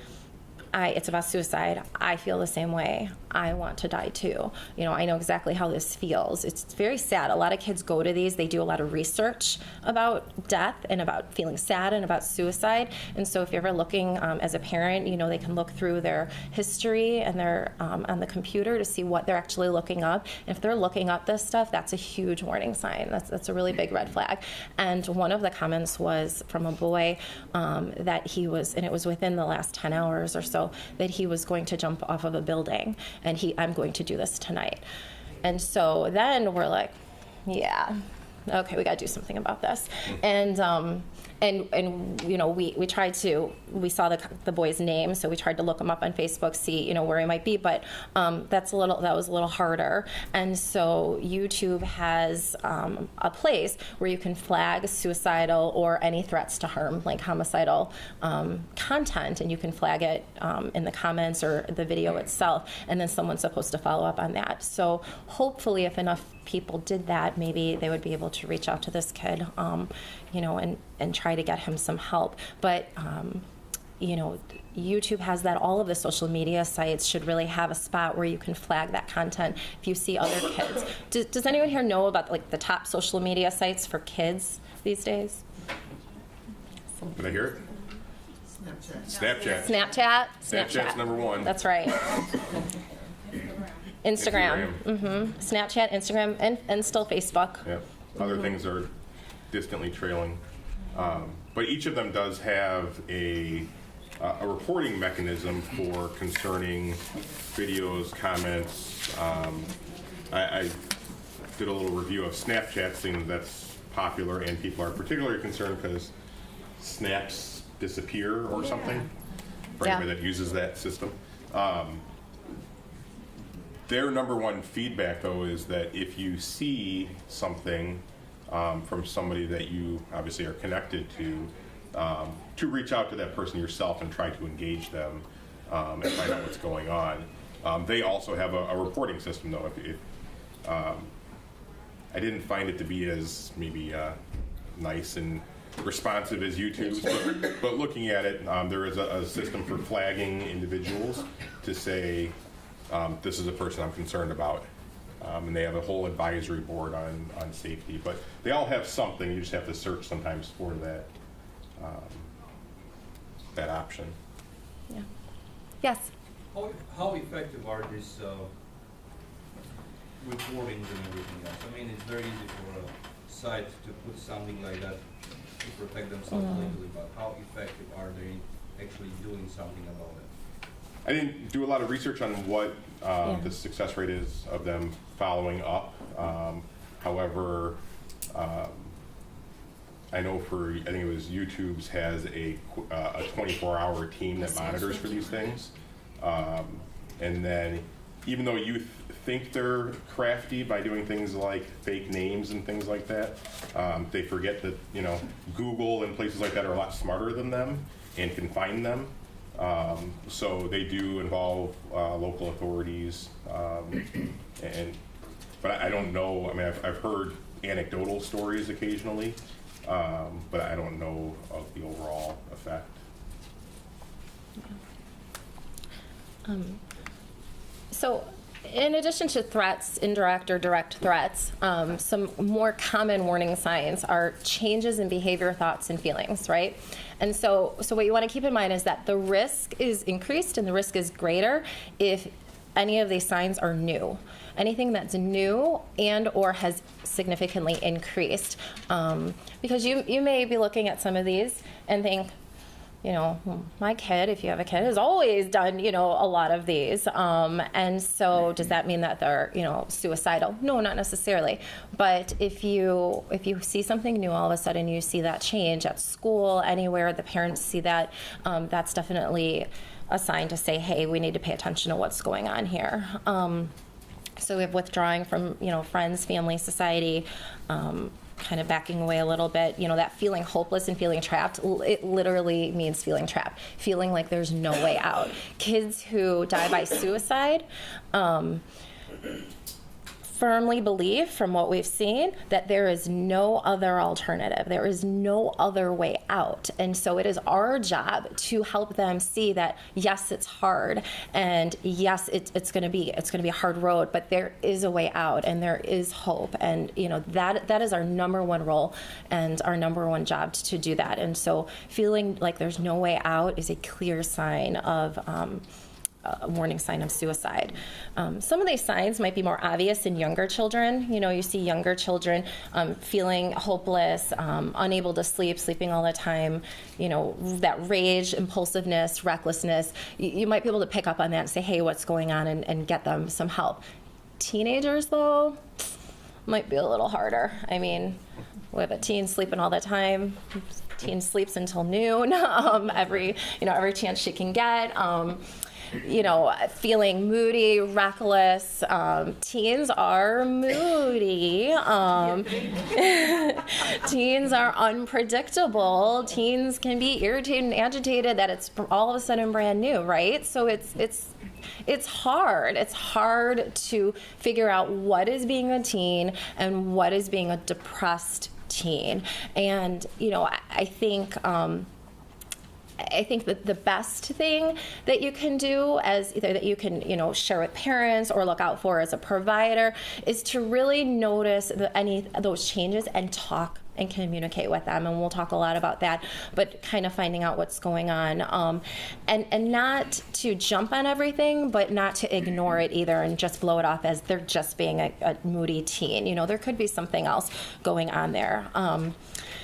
Speaker 1: it's about suicide. I feel the same way. I want to die too. I know exactly how this feels. It's very sad. A lot of kids go to these. They do a lot of research about death and about feeling sad and about suicide. And so if you're ever looking as a parent, they can look through their history and their on the computer to see what they're actually looking up. And if they're looking up this stuff, that's a huge warning sign. That's a really big red flag. And one of the comments was from a boy that he was, and it was within the last 10 hours or so, that he was going to jump off of a building, and I'm going to do this tonight. And so then we're like, yeah, okay, we got to do something about this. And we tried to, we saw the boy's name, so we tried to look him up on Facebook, see where he might be, but that was a little harder. And so YouTube has a place where you can flag suicidal or any threats to harm, like homicidal content, and you can flag it in the comments or the video itself, and then someone's supposed to follow up on that. So hopefully if enough people did that, maybe they would be able to reach out to this kid, and try to get him some help. But YouTube has that. All of the social media sites should really have a spot where you can flag that content if you see other kids. Does anyone here know about the top social media sites for kids these days?
Speaker 2: Did I hear it? Snapchat. Snapchat's number one.
Speaker 1: That's right. Instagram. Snapchat, Instagram, and still Facebook.
Speaker 2: Yeah. Other things are distantly trailing. But each of them does have a reporting mechanism for concerning videos, comments. I did a little review of Snapchat, seeing that's popular, and people are particularly concerned because snaps disappear or something, for anybody that uses that system. Their number one feedback, though, is that if you see something from somebody that you obviously are connected to reach out to that person yourself and try to engage them and find out what's going on. They also have a reporting system, though. I didn't find it to be as maybe nice and responsive as YouTube's, but looking at it, there is a system for flagging individuals to say, this is a person I'm concerned about. And they have a whole advisory board on safety. But they all have something. You just have to search sometimes for that option.
Speaker 1: Yeah. Yes?
Speaker 13: How effective are these recordings and everything else? I mean, it's very easy for a site to put something like that to protect themselves legally, but how effective are they actually doing something about it?
Speaker 2: I didn't do a lot of research on what the success rate is of them following up. However, I know I think it was YouTube's has a 24-hour team that monitors for these things. And then even though you think they're crafty by doing things like fake names and things like that, they forget that Google and places like that are a lot smarter than them and can find them. So they do involve local authorities, but I don't know. I mean, I've heard anecdotal stories occasionally, but I don't know of the overall effect.
Speaker 1: So in addition to threats, indirect or direct threats, some more common warning signs are changes in behavior, thoughts, and feelings, right? And so what you want to keep in mind is that the risk is increased and the risk is greater if any of these signs are new. Anything that's new and or has significantly increased. Because you may be looking at some of these and think, you know, my kid, if you have a kid, has always done, you know, a lot of these. And so does that mean that they're, you know, suicidal? No, not necessarily. But if you see something new, all of a sudden you see that change at school, anywhere, the parents see that, that's definitely a sign to say, hey, we need to pay attention to what's going on here. So we have withdrawing from, you know, friends, family, society, kind of backing away a little bit, you know, that feeling hopeless and feeling trapped, it literally means feeling trapped, feeling like there's no way out. Kids who die by suicide, firmly believe, from what we've seen, that there is no other alternative. There is no other way out. And so it is our job to help them see that, yes, it's hard, and yes, it's going to be a hard road, but there is a way out, and there is hope. And you know, that is our number one role and our number one job to do that. And so feeling like there's no way out is a clear sign of a warning sign of suicide. Some of these signs might be more obvious in younger children. You know, you see younger children feeling hopeless, unable to sleep, sleeping all the time, you know, that rage, impulsiveness, recklessness. You might be able to pick up on that and say, hey, what's going on, and get them some help. Teenagers, though, might be a little harder. I mean, we have a teen sleeping all the time. Teen sleeps until noon, every chance she can get. You know, feeling moody, reckless. Teens are moody. Teens are unpredictable. Teens can be irritated and agitated that it's all of a sudden brand new, right? So it's hard. It's hard to figure out what is being a teen and what is being a depressed teen. And, you know, I think that the best thing that you can do, as either that you can, you know, share with parents or look out for as a provider, is to really notice any of those changes and talk and communicate with them. And we'll talk a lot about that, but kind of finding out what's going on, and not to jump on everything, but not to ignore it either and just blow it off as they're just being a moody teen. You know, there could be something else going on there.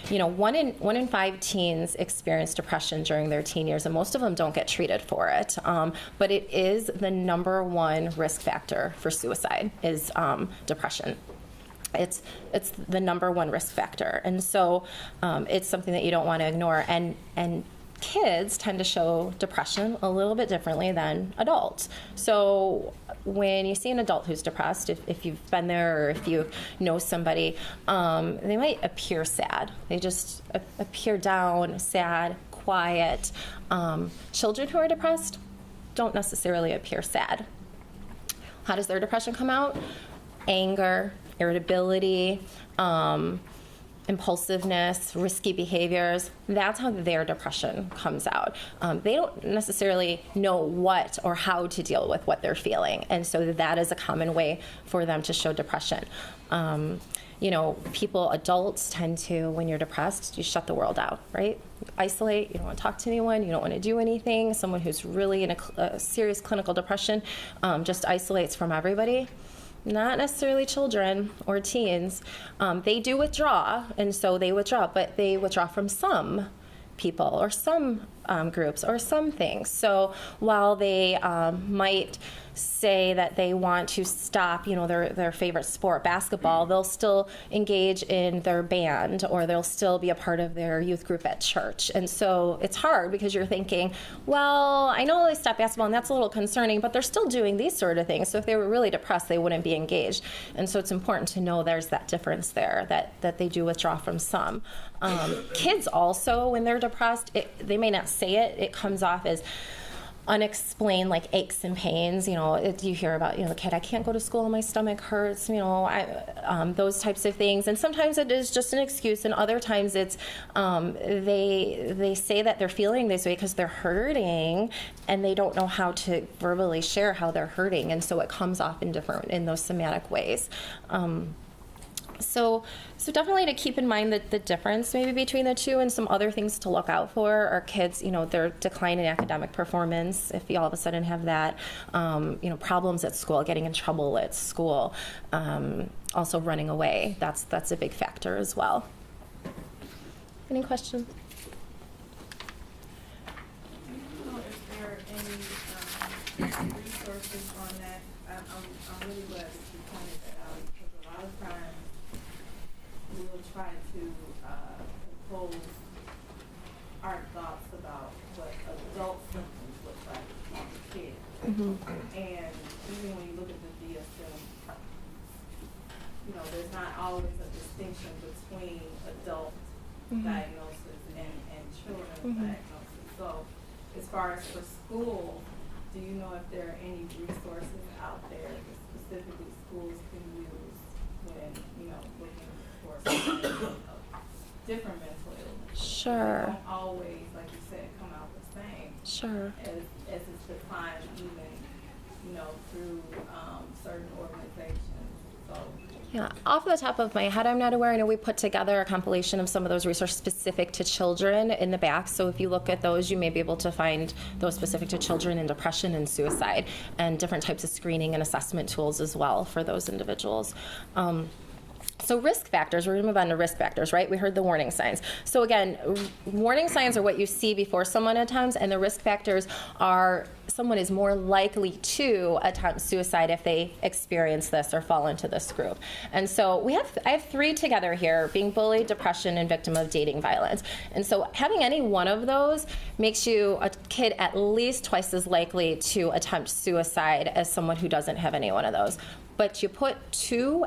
Speaker 1: You know, one in 5 teens experience depression during their teen years, and most of them don't get treated for it. But it is the number one risk factor for suicide is depression. It's the number one risk factor, and so it's something that you don't want to ignore. And kids tend to show depression a little bit differently than adults. So when you see an adult who's depressed, if you've been there or if you know somebody, they might appear sad. They just appear down, sad, quiet. Children who are depressed don't necessarily appear sad. How does their depression come out? Anger, irritability, impulsiveness, risky behaviors. That's how their depression comes out. They don't necessarily know what or how to deal with what they're feeling, and so that is a common way for them to show depression. You know, adults tend to, when you're depressed, you shut the world out, right? You isolate, you don't want to talk to anyone, you don't want to do anything. Someone who's really in a serious clinical depression just isolates from everybody. Not necessarily children or teens. They do withdraw, and so they withdraw, but they withdraw from some people or some groups or some things. So while they might say that they want to stop, you know, their favorite sport, basketball, they'll still engage in their band, or they'll still be a part of their youth group at church. And so it's hard because you're thinking, well, I know they stopped basketball and that's a little concerning, but they're still doing these sort of things. So if they were really depressed, they wouldn't be engaged. And so it's important to know there's that difference there, that they do withdraw from some. Kids also, when they're depressed, they may not say it, it comes off as unexplained, like aches and pains. You hear about, the kid, I can't go to school, my stomach hurts, those types of things. And sometimes it is just an excuse, and other times it's they say that they're feeling this way because they're hurting, and they don't know how to verbally share how they're hurting, and so it comes off in those somatic ways. So definitely to keep in mind that the difference maybe between the two, and some other things to look out for are kids, their decline in academic performance, if you all of a sudden have that, problems at school, getting in trouble at school, also running away. That's a big factor as well. Any questions?
Speaker 5: Do you know if there are any resources on that? I'm really glad that you pointed that out, because a lot of times we will try to impose our thoughts about what adult symptoms look like on the kid. And even when you look at the DSM, there's not always a distinction between adult diagnosis and children's diagnosis. So as far as for school, do you know if there are any resources out there that specifically schools can use when, looking for something of different mental illness?
Speaker 1: Sure.
Speaker 5: They don't always, like you said, come out the same.
Speaker 1: Sure.
Speaker 5: As it's defined even, through certain organizations. So.
Speaker 1: Yeah, off the top of my head, I'm not aware. I know we put together a compilation of some of those resources specific to children in the back. So if you look at those, you may be able to find those specific to children and depression and suicide, and different types of screening and assessment tools as well for those individuals. So risk factors, we're going to move on to risk factors, right? We heard the warning signs. So again, warning signs are what you see before someone attempts, and the risk factors are someone is more likely to attempt suicide if they experience this or fall into this group. And so I have three together here: being bullied, depression, and victim of dating violence. And so having any one of those makes you a kid at least twice as likely to attempt suicide as someone who doesn't have any one of those. But you put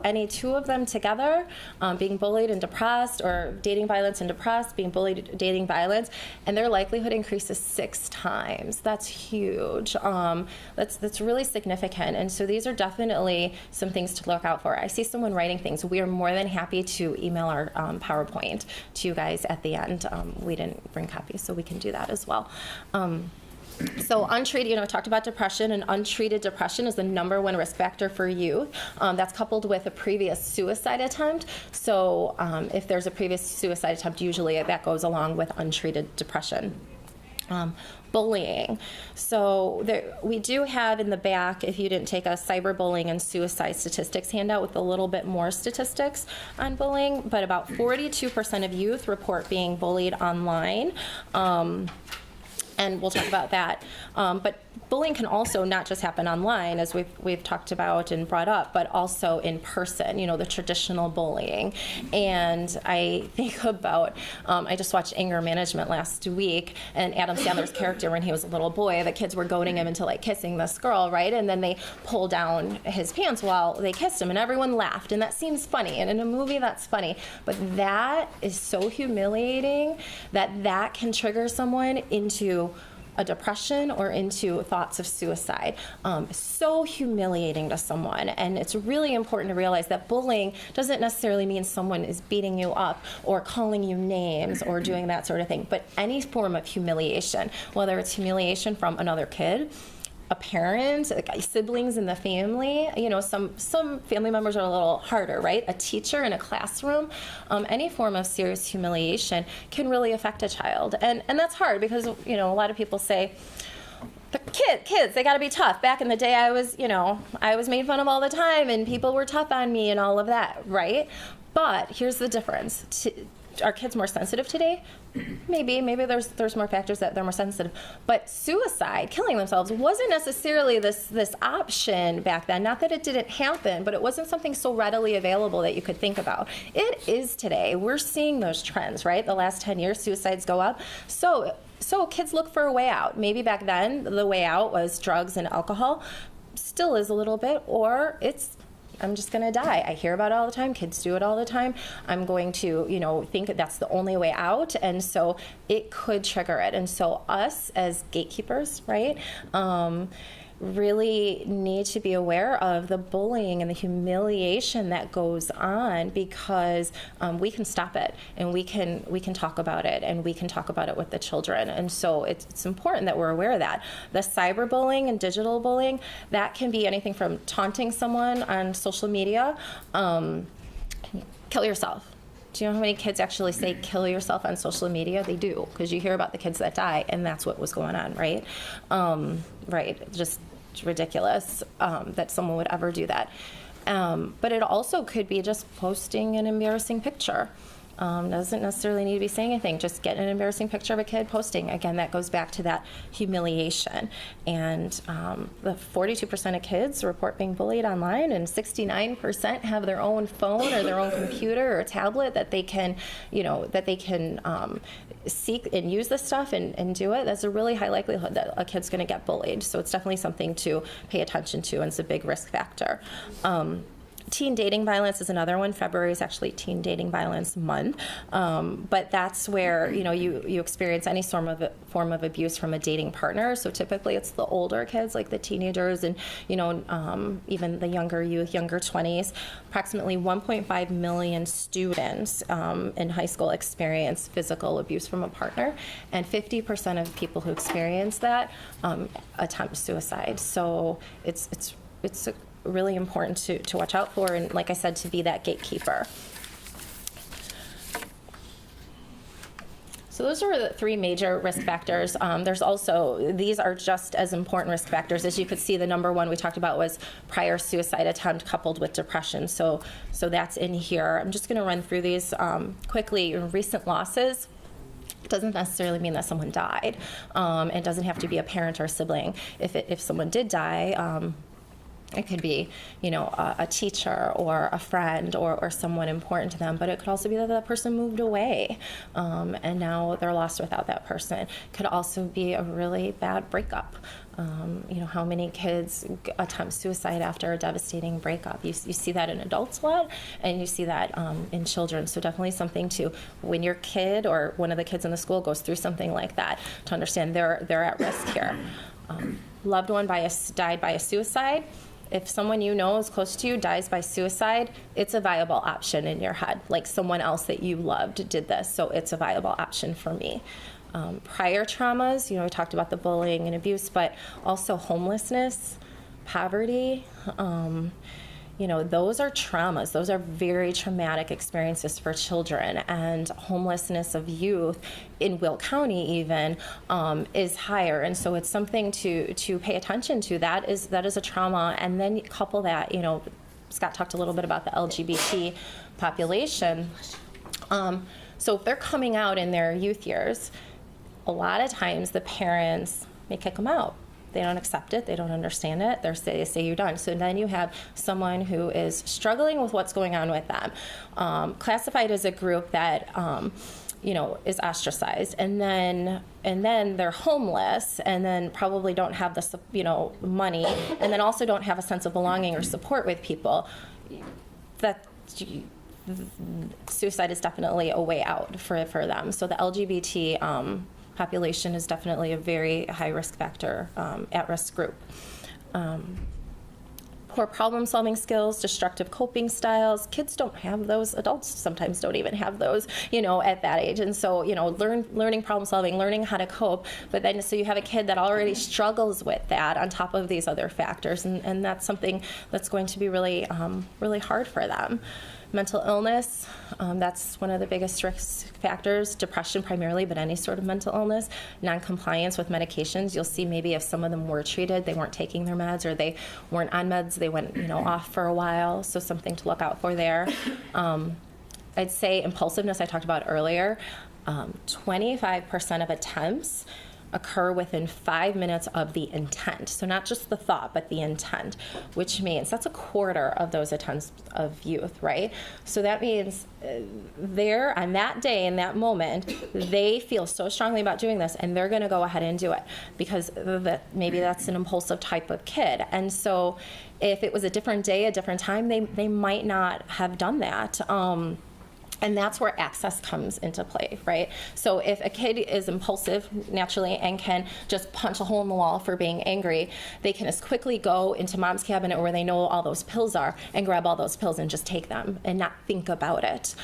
Speaker 1: any two of them together, being bullied and depressed, or dating violence and depressed, being bullied, dating violence, and their likelihood increases 6 times. That's huge. That's really significant. And so these are definitely some things to look out for. I see someone writing things. We are more than happy to email our PowerPoint to you guys at the end. We didn't bring copies, so we can do that as well. So untreated, I talked about depression, and untreated depression is the #1 risk factor for youth. That's coupled with a previous suicide attempt. So if there's a previous suicide attempt, usually that goes along with untreated depression. Bullying. So we do have in the back, if you didn't take a cyberbullying and suicide statistics handout with a little bit more statistics on bullying, but about 42% of youth report being bullied online. And we'll talk about that. But bullying can also not just happen online, as we've talked about and brought up, but also in person, the traditional bullying. And I think about, I just watched Anger Management last week, and Adam Sandler's character, when he was a little boy, the kids were goading him into kissing this girl, right? And then they pulled down his pants while they kissed him, and everyone laughed. And that seems funny, and in a movie that's funny. But that is so humiliating that can trigger someone into a depression or into thoughts of suicide. So humiliating to someone. And it's really important to realize that bullying doesn't necessarily mean someone is beating you up or calling you names or doing that sort of thing, but any form of humiliation, whether it's humiliation from another kid, a parent, siblings in the family. Some family members are a little harder, right? A teacher in a classroom. Any form of serious humiliation can really affect a child. And that's hard because, a lot of people say, the kids, they got to be tough. Back in the day, I was made fun of all the time, and people were tough on me and all of that, right? But here's the difference. Are kids more sensitive today? Maybe there's more factors that they're more sensitive. But suicide, killing themselves, wasn't necessarily this option back then. Not that it didn't happen, but it wasn't something so readily available that you could think about. It is today. We're seeing those trends, right? The last 10 years, suicides go up. So kids look for a way out. Maybe back then the way out was drugs and alcohol. Still is a little bit, or it's I'm just going to die. I hear about it all the time. Kids do it all the time. I'm going to, think that that's the only way out. And so it could trigger it. And so us as gatekeepers, right, really need to be aware of the bullying and the humiliation that goes on, because we can stop it, and we can talk about it, and we can talk about it with the children. And so it's important that we're aware of that. The cyberbullying and digital bullying, that can be anything from taunting someone on social media, kill yourself. Do you know how many kids actually say kill yourself on social media? They do, because you hear about the kids that die, and that's what was going on, right? Right, just ridiculous that someone would ever do that. But it also could be just posting an embarrassing picture. Doesn't necessarily need to be saying anything, just get an embarrassing picture of a kid posting. Again, that goes back to that humiliation. And the 42% of kids report being bullied online, and 69% have their own phone or their own computer or tablet that they can, seek and use this stuff and do it. There's a really high likelihood that a kid's going to get bullied. So it's definitely something to pay attention to, and it's a big risk factor. Teen dating violence is another one. February is actually Teen Dating Violence Month, but that's where you experience any form of abuse from a dating partner. So typically it's the older kids, like the teenagers, and even the younger youth, younger 20s. Approximately 1.5 million students in high school experience physical abuse from a partner, and 50% of people who experience that attempt suicide. So it's really important to watch out for, and like I said, to be that gatekeeper. So those are the three major risk factors. There's also, these are just as important risk factors. As you could see, the number one we talked about was prior suicide attempt coupled with depression. So that's in here. I'm just going to run through these quickly. Recent losses doesn't necessarily mean that someone died. It doesn't have to be a parent or a sibling. If someone did die, it could be, a teacher or a friend or someone important to them, but it could also be that that person moved away and now they're lost without that person. It could also be a really bad breakup. How many kids attempt suicide after a devastating breakup? You see that in adults a lot, and you see that in children. So definitely something to, when your kid or one of the kids in the school goes through something like that, to understand they're at risk here. Loved one died by a suicide. If someone you know is close to you dies by suicide, it's a viable option in your head. Like someone else that you loved did this, so it's a viable option for me. Prior traumas, we talked about the bullying and abuse, but also homelessness, poverty, those are traumas. Those are very traumatic experiences for children, and homelessness of youth in Will County even is higher, and so it's something to pay attention to. That is a trauma, and then you couple that. Scott talked a little bit about the LGBT population. So if they're coming out in their youth years, a lot of times the parents may kick them out. They don't accept it. They don't understand it. They say you're done. So then you have someone who is struggling with what's going on with them, classified as a group that is ostracized, and then they're homeless, and then probably don't have the money, and then also don't have a sense of belonging or support with people. That suicide is definitely a way out for them. So the LGBT population is definitely a very high risk factor, at-risk group. Poor problem-solving skills, destructive coping styles. Kids don't have those. Adults sometimes don't even have those, at that age. And so, learning problem-solving, learning how to cope. But then, so you have a kid that already struggles with that on top of these other factors, and that's something that's going to be really, really hard for them. Mental illness, that's one of the biggest risk factors. Depression primarily, but any sort of mental illness. Non-compliance with medications. You'll see maybe if some of them were treated, they weren't taking their meds, or they weren't on meds, they went off for a while. So something to look out for there. I'd say impulsiveness, I talked about earlier. 25% of attempts occur within 5 minutes of the intent. So not just the thought, but the intent, which means that's a quarter of those attempts of youth, right? So that means there on that day, in that moment, they feel so strongly about doing this, and they're going to go ahead and do it because maybe that's an impulsive type of kid. And so if it was a different day, a different time, they might not have done that. And that's where access comes into play, right? So if a kid is impulsive naturally and can just punch a hole in the wall for being angry, they can as quickly go into mom's cabinet where they know all those pills are and grab all those pills and just take them and not think about it.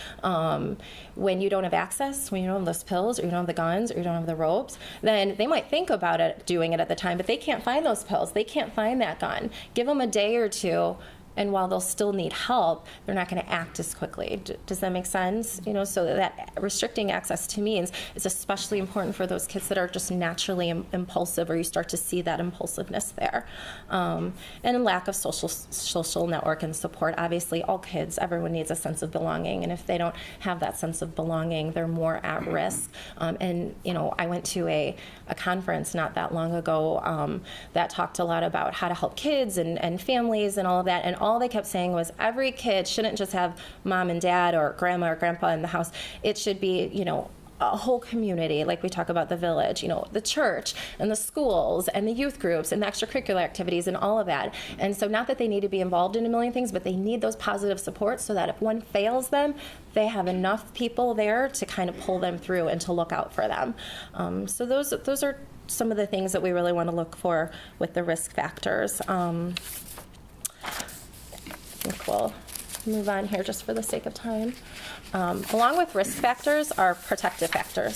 Speaker 1: When you don't have access, when you don't have those pills, or you don't have the guns, or you don't have the ropes, then they might think about it, doing it at the time, but they can't find those pills. They can't find that gun. Give them a day or two, and while they'll still need help, they're not going to act as quickly. Does that make sense? You know, so that restricting access to means is especially important for those kids that are just naturally impulsive, or you start to see that impulsiveness there. And a lack of social network and support. Obviously, all kids, everyone needs a sense of belonging, and if they don't have that sense of belonging, they're more at risk. And you know, I went to a conference not that long ago that talked a lot about how to help kids and families and all of that, and all they kept saying was every kid shouldn't just have mom and dad or grandma or grandpa in the house. It should be, you know, a whole community, like we talk about the village, you know, the church and the schools and the youth groups and the extracurricular activities and all of that. And so not that they need to be involved in a million things, but they need those positive supports so that if one fails them, they have enough people there to kind of pull them through and to look out for them. So those are some of the things that we really want to look for with the risk factors. I think we'll move on here just for the sake of time. Along with risk factors are protective factors.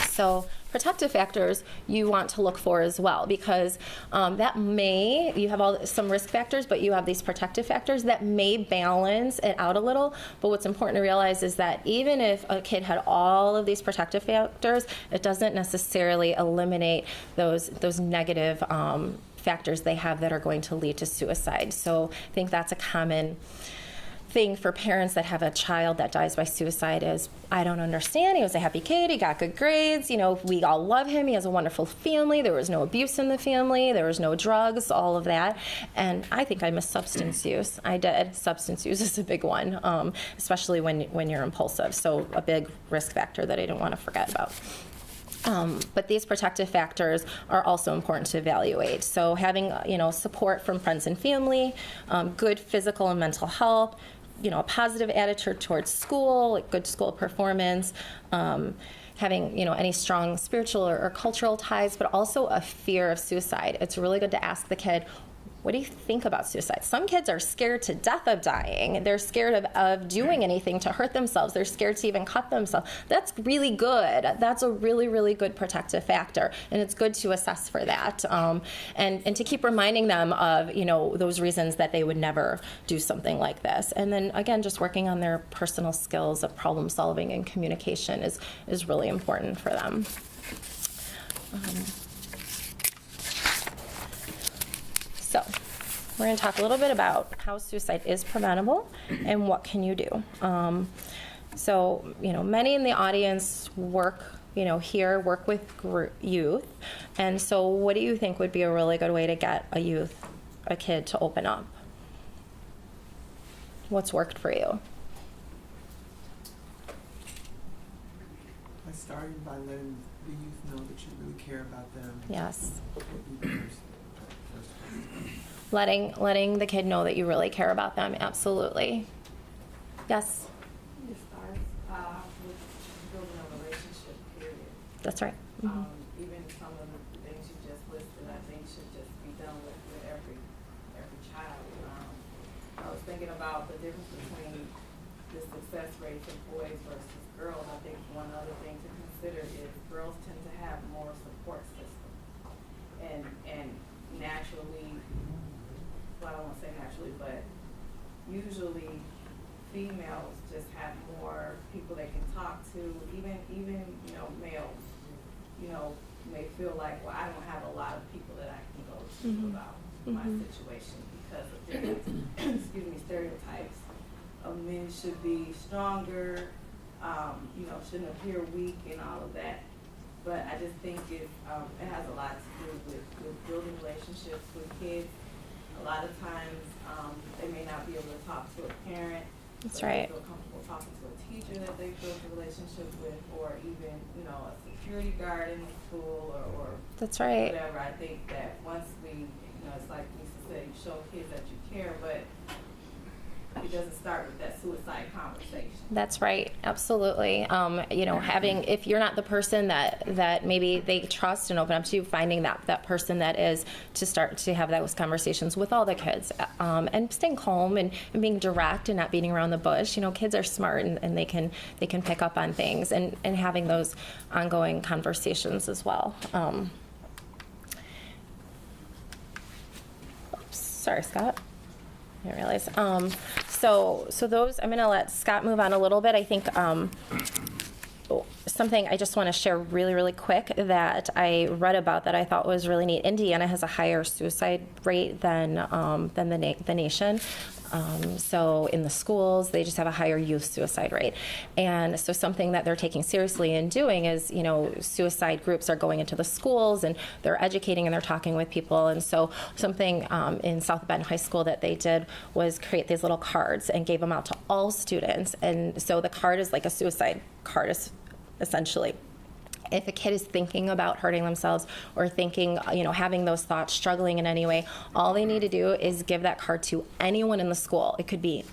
Speaker 1: So protective factors you want to look for as well, because you have some risk factors, but you have these protective factors that may balance it out a little. But what's important to realize is that even if a kid had all of these protective factors, it doesn't necessarily eliminate those negative factors they have that are going to lead to suicide. So I think that's a common thing for parents that have a child that dies by suicide is, I don't understand. He was a happy kid. He got good grades. You know, we all love him. He has a wonderful family. There was no abuse in the family. There was no drugs, all of that. And I think I missed substance use. I did. Substance use is a big one, especially when you're impulsive. So a big risk factor that I didn't want to forget about. But these protective factors are also important to evaluate. So having, you know, support from friends and family, good physical and mental health, you know, a positive attitude towards school, like good school performance, having, you know, any strong spiritual or cultural ties, but also a fear of suicide. It's really good to ask the kid, what do you think about suicide? Some kids are scared to death of dying. They're scared of doing anything to hurt themselves. They're scared to even cut themselves. That's really good. That's a really, really good protective factor. And it's good to assess for that. And to keep reminding them of, you know, those reasons that they would never do something like this. And then, again, just working on their personal skills of problem solving and communication is really important for them. So we're going to talk a little bit about how suicide is preventable and what can you do. So, you know, many in the audience work with youth. And so what do you think would be a really good way to get a kid to open up? What's worked for you?
Speaker 14: I started by letting the youth know that you really care about them.
Speaker 1: Yes. Letting the kid know that you really care about them, absolutely. Yes?
Speaker 5: It starts with building a relationship, period.
Speaker 1: That's right. Mm-hmm.
Speaker 5: Even some of the things you just listed, I think should just be done with every child. I was thinking about the difference between the success rates of boys versus girls. I think one other thing to consider is girls tend to have more support systems. And naturally, well, I don't want to say naturally, but usually females just have more people they can talk to. Even you know, males, you know, may feel like, well, I don't have a lot of people that I can go to about my situation because of different stereotypes of men should be stronger, you know, shouldn't appear weak and all of that. but I just think it has a lot to do with building relationships with kids. A lot of times, they may not be able to talk to a parent.
Speaker 1: That's
Speaker 5: but
Speaker 1: right.
Speaker 5: They feel comfortable talking to a teacher that they built a relationship with, or even, a security guard in the school, or
Speaker 1: That's right.
Speaker 5: whatever. I think that once we, it's like Lisa said, you show kids that you care, but it doesn't start with that suicide conversation.
Speaker 1: That's right, absolutely. Having, if you're not the person that maybe they trust and open up to, finding that person that is, to start to have those conversations with all the kids, and staying calm and being direct and not beating around the bush. Kids are smart and they can pick up on things, and having those ongoing conversations as well. Oops, sorry, Scott. I didn't realize. So those, I'm going to let Scott move on a little bit. I think something I just want to share really, really quick that I read about that I thought was really neat. Indiana has a higher suicide rate than the nation. So in the schools, they just have a higher youth suicide rate. And so something that they're taking seriously and doing is, suicide groups are going into the schools and they're educating and they're talking with people. And so something in South Bend High School that they did was create these little cards and gave them out to all students. And so the card is like a suicide card, essentially. If a kid is thinking about hurting themselves or thinking, having those thoughts, struggling in any way, all they need to do is give that card to anyone in the school. It could be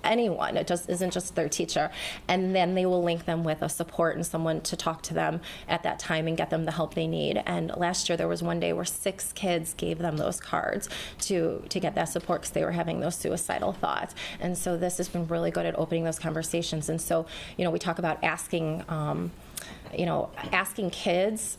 Speaker 1: anyone. It just isn't just their teacher. And then they will link them with a support and someone to talk to them at that time and get them the help they need. And last year there was one day where 6 kids gave them those cards to get that support because they were having those suicidal thoughts. And so this has been really good at opening those conversations. And so, we talk about asking kids,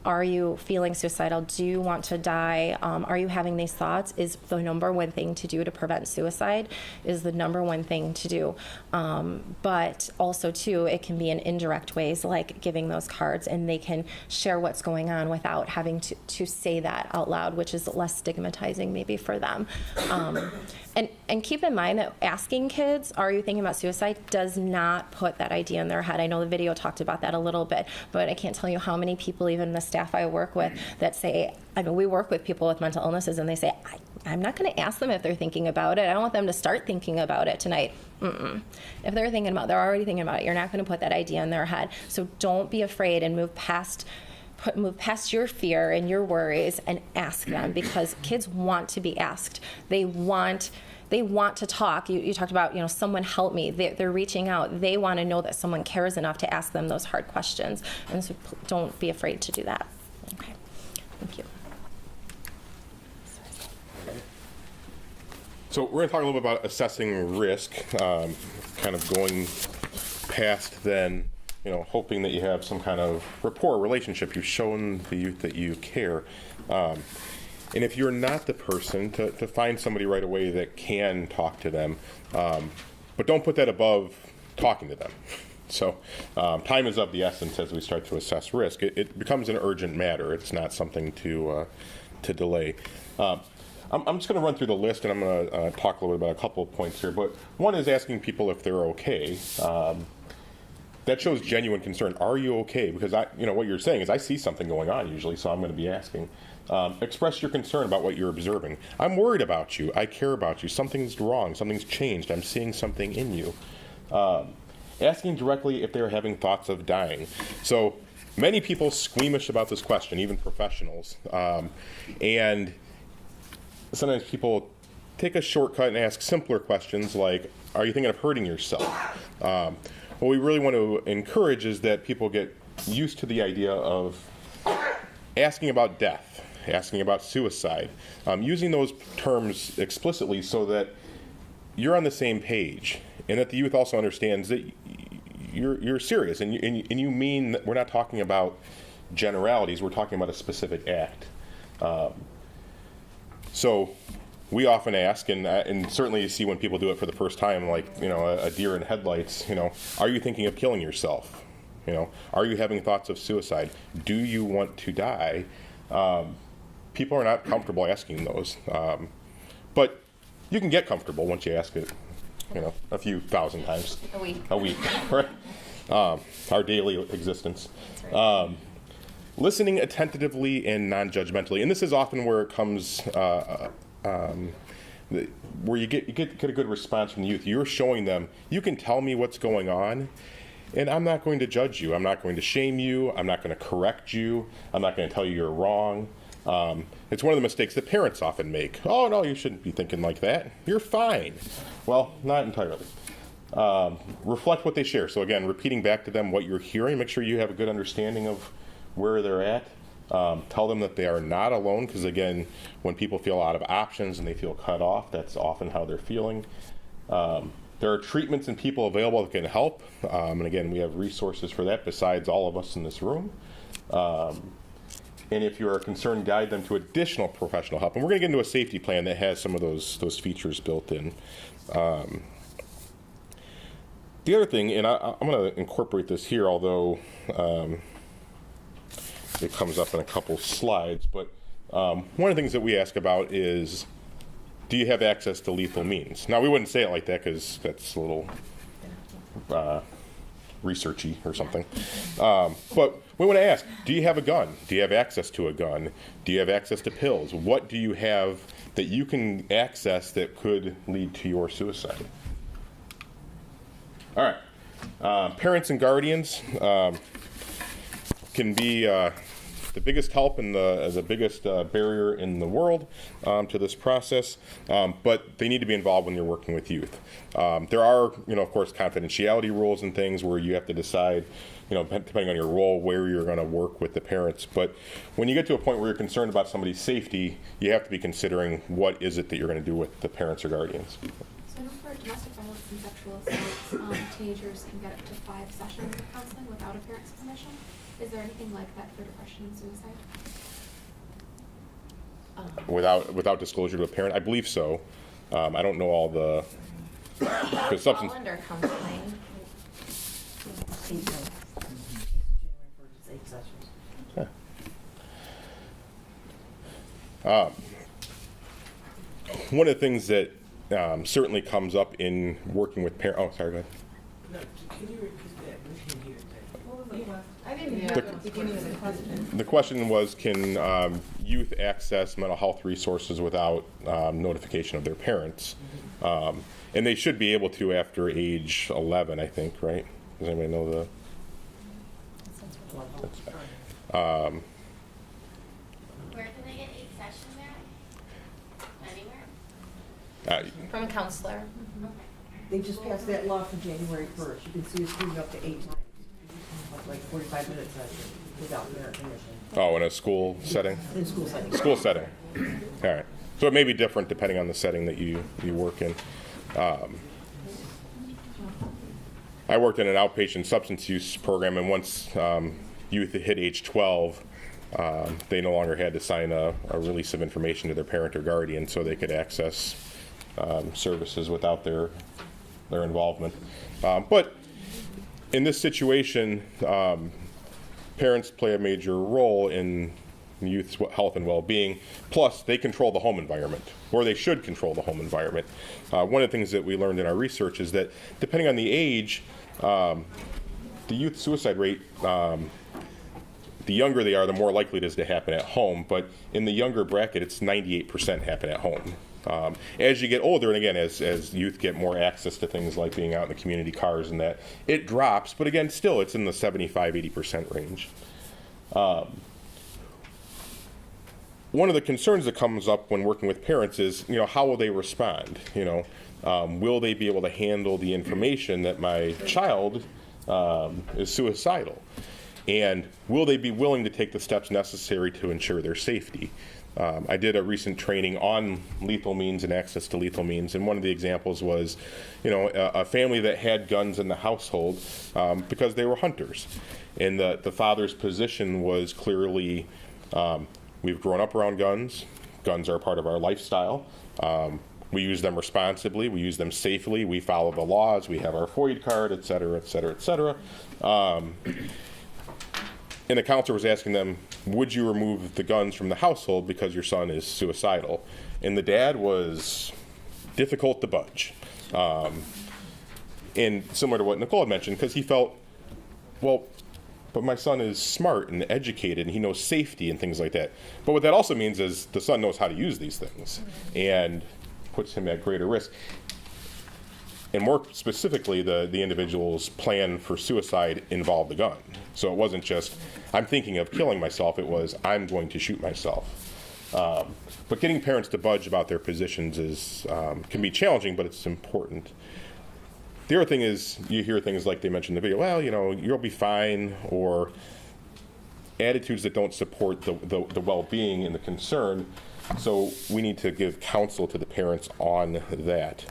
Speaker 1: are you feeling suicidal? Do you want to die? Are you having these thoughts? Is the number one thing to do to prevent suicide, is the number one thing to do. But also, too, it can be in indirect ways, like giving those cards, and they can share what's going on without having to say that out loud, which is less stigmatizing maybe for them. And keep in mind that asking kids, are you thinking about suicide, does not put that idea in their head. I know the video talked about that a little bit, but I can't tell you how many people, even the staff I work with, that say, we work with people with mental illnesses, and they say, I'm not going to ask them if they're thinking about it. I don't want them to start thinking about it tonight. If they're already thinking about it. You're not going to put that idea in their head. So don't be afraid and move past your fear and your worries and ask them, because kids want to be asked. They want to talk. You talked about, someone help me. They're reaching out. They want to know that someone cares enough to ask them those hard questions. And so don't be afraid to do that. Okay. Thank you.
Speaker 2: So we're going to talk a little bit about assessing risk, kind of going past then, hoping that you have some kind of rapport, relationship. You've shown the youth that you care. And if you're not the person, to find somebody right away that can talk to them, but don't put that above talking to them. So time is of the essence as we start to assess risk. It becomes an urgent matter. It's not something to delay. I'm just going to run through the list, and I'm going to talk a little bit about a couple of points here. But one is asking people if they're okay. That shows genuine concern. Are you okay? Because what you're saying is, I see something going on usually, so I'm going to be asking. Express your concern about what you're observing. I'm worried about you. I care about you. Something's wrong. Something's changed. I'm seeing something in you. Asking directly if they're having thoughts of dying. So many people squeamish about this question, even professionals. And sometimes people take a shortcut and ask simpler questions like, are you thinking of hurting yourself? What we really want to encourage is that people get used to the idea of asking about death, asking about suicide, using those terms explicitly so that you're on the same page, and that the youth also understands that you're serious, and you mean that we're not talking about generalities, we're talking about a specific act. So we often ask, and certainly you see when people do it for the first time, like, a deer in headlights, are you thinking of killing yourself? Are you having thoughts of suicide? Do you want to die? People are not comfortable asking those. But you can get comfortable once you ask it, a few thousand times.
Speaker 1: A week.
Speaker 2: A week, right? Our daily existence.
Speaker 1: That's right.
Speaker 2: listening attentively and non-judgmentally. And this is often where it comes, where you get a good response from the youth. You're showing them, you can tell me what's going on, and I'm not going to judge you. I'm not going to shame you. I'm not going to correct you. I'm not going to tell you you're wrong. It's one of the mistakes that parents often make. Oh, no, you shouldn't be thinking like that. You're fine. Well, not entirely. Reflect what they share. So again, repeating back to them what you're hearing. Make sure you have a good understanding of where they're at. Tell them that they are not alone, because again, when people feel out of options and they feel cut off, that's often how they're feeling. There are treatments and people available that can help. And again, we have resources for that besides all of us in this room. And if you are concerned, guide them to additional professional help. And we're going to get into a safety plan that has some of those features built in. The other thing, and I'm going to incorporate this here, although it comes up in a couple slides, but one of the things that we ask about is, do you have access to lethal means? Now, we wouldn't say it like that because that's a little researchy or something. But we want to ask, do you have a gun? Do you have access to a gun? Do you have access to pills? What do you have that you can access that could lead to your suicide? All right. Parents and guardians can be the biggest help and the biggest barrier in the world to this process, but they need to be involved when you're working with youth. There are, of course, confidentiality rules and things where you have to decide, depending on your role, where you're going to work with the parents. But when you get to a point where you're concerned about somebody's safety, you have to be considering what is it that you're going to do with the parents or guardians.
Speaker 4: So I know for domestic violence and sexual assault, teenagers can get up to 5 sessions of counseling without a parent's permission. Is there anything like that for depression and suicide?
Speaker 2: Without disclosure to a parent, I believe so. I don't know all the substance.
Speaker 1: All under counseling.
Speaker 2: One of the things that certainly comes up in working with parents. Oh, sorry, go ahead.
Speaker 14: No, can you repeat that? We didn't hear that. What was the question?
Speaker 6: I didn't hear the beginning of the question.
Speaker 2: The question was, can youth access mental health resources without notification of their parents? And they should be able to after age 11, I think, right? Does anybody know the?
Speaker 4: Where can they get 8 sessions at? Anywhere?
Speaker 1: From a counselor.
Speaker 3: They just passed that law for January 1st. You can see it's moving up to 8 times, like 45 minutes without parent permission.
Speaker 2: Oh, in a school setting?
Speaker 3: In school setting.
Speaker 2: School setting. All right. So it may be different depending on the setting that you work in. I worked in an outpatient substance use program, and once youth hit age 12, they no longer had to sign a release of information to their parent or guardian so they could access services without their involvement. But in this situation, parents play a major role in youth's health and well-being, plus they control the home environment, or they should control the home environment. One of the things that we learned in our research is that depending on the age, the youth suicide rate, the younger they are, the more likely it is to happen at home, but in the younger bracket, it's 98% happen at home. As you get older, and again, as youth get more access to things like being out in the community cars and that, it drops, but again, still it's in the 75-80% range. One of the concerns that comes up when working with parents is, how will they respond? Will they be able to handle the information that my child is suicidal? And will they be willing to take the steps necessary to ensure their safety? I did a recent training on lethal means and access to lethal means, and one of the examples was, a family that had guns in the household because they were hunters. And the father's position was clearly, we've grown up around guns. Guns are a part of our lifestyle. We use them responsibly. We use them safely. We follow the laws. We have our FOID card, et cetera, et cetera, et cetera. And the counselor was asking them, would you remove the guns from the household because your son is suicidal? And the dad was difficult to budge. And similar to what Nicole had mentioned, because he felt, well, but my son is smart and educated and he knows safety and things like that. But what that also means is the son knows how to use these things and puts him at greater risk. And more specifically, the individual's plan for suicide involved a gun. So it wasn't just, I'm thinking of killing myself, it was, I'm going to shoot myself. But getting parents to budge about their positions can be challenging, but it's important. The other thing is, you hear things like they mentioned in the video, well, you'll be fine, or attitudes that don't support the well-being and the concern. So we need to give counsel to the parents on that.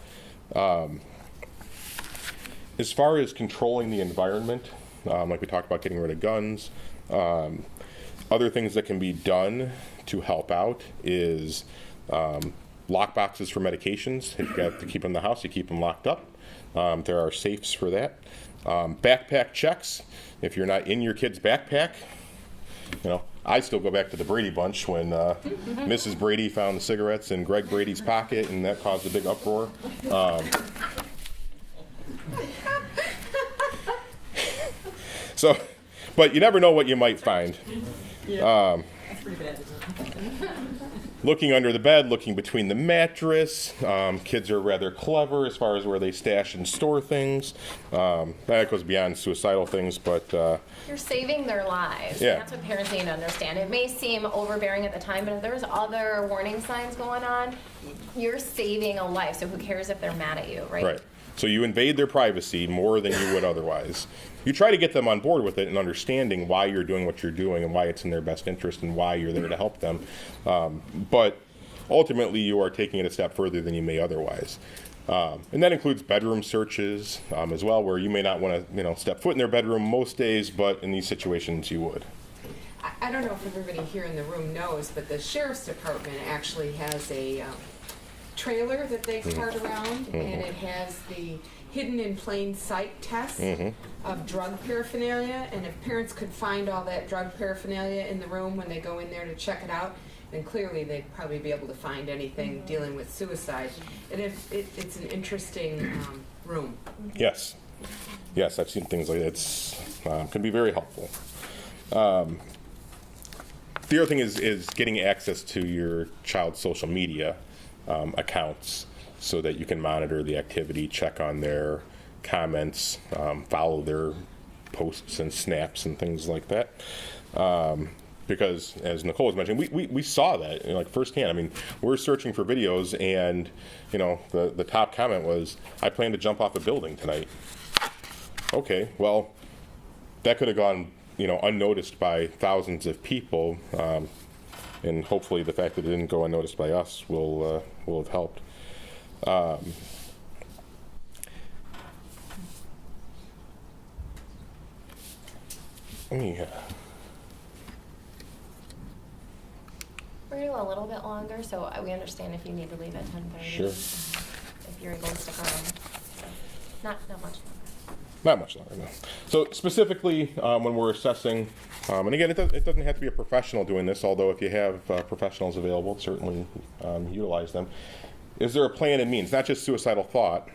Speaker 2: As far as controlling the environment, like we talked about getting rid of guns, other things that can be done to help out is lock boxes for medications. If you have to keep them in the house, you keep them locked up. There are safes for that. Backpack checks. If you're not in your kid's backpack, I still go back to the Brady Bunch when Mrs. Brady found the cigarettes in Greg Brady's pocket, and that caused a big uproar. But you never know what you might find.
Speaker 3: That's pretty bad.
Speaker 2: Looking under the bed, looking between the mattress. Kids are rather clever as far as where they stash and store things. That goes beyond suicidal things, but
Speaker 1: You're saving their lives.
Speaker 2: Yeah.
Speaker 1: And that's what parents need to understand. It may seem overbearing at the time, but if there's other warning signs going on, you're saving a life. So who cares if they're mad at you, right?
Speaker 2: Right. So you invade their privacy more than you would otherwise. You try to get them on board with it and understanding why you're doing what you're doing and why it's in their best interest and why you're there to help them. But ultimately, you are taking it a step further than you may otherwise. And that includes bedroom searches as well, where you may not want to step foot in their bedroom most days, but in these situations you would.
Speaker 6: I don't know if everybody here in the room knows, but the Sheriff's Department actually has a trailer that they cart around, and it has the hidden in plain sight test of drug paraphernalia. And if parents could find all that drug paraphernalia in the room when they go in there to check it out, then clearly they'd probably be able to find anything dealing with suicide. And it's an interesting room.
Speaker 2: Yes, I've seen things like that. It's can be very helpful. The other thing is getting access to your child's social media accounts so that you can monitor the activity, check on their comments, follow their posts and snaps and things like that. Because, as Nicole was mentioning, we saw that like firsthand. I mean, we're searching for videos, and the top comment was, "I plan to jump off a building tonight." Okay, well, that could have gone unnoticed by thousands of people, and hopefully the fact that it didn't go unnoticed by us will have helped.
Speaker 1: We're going to go a little bit longer, so we understand if you need to leave at 10:30.
Speaker 2: Sure.
Speaker 1: If you're able to stick around. Not much longer.
Speaker 2: Not much longer, no. So specifically, when we're assessing, and again, it doesn't have to be a professional doing this, although if you have professionals available, certainly utilize them. Is there a plan and means? Not just suicidal thought.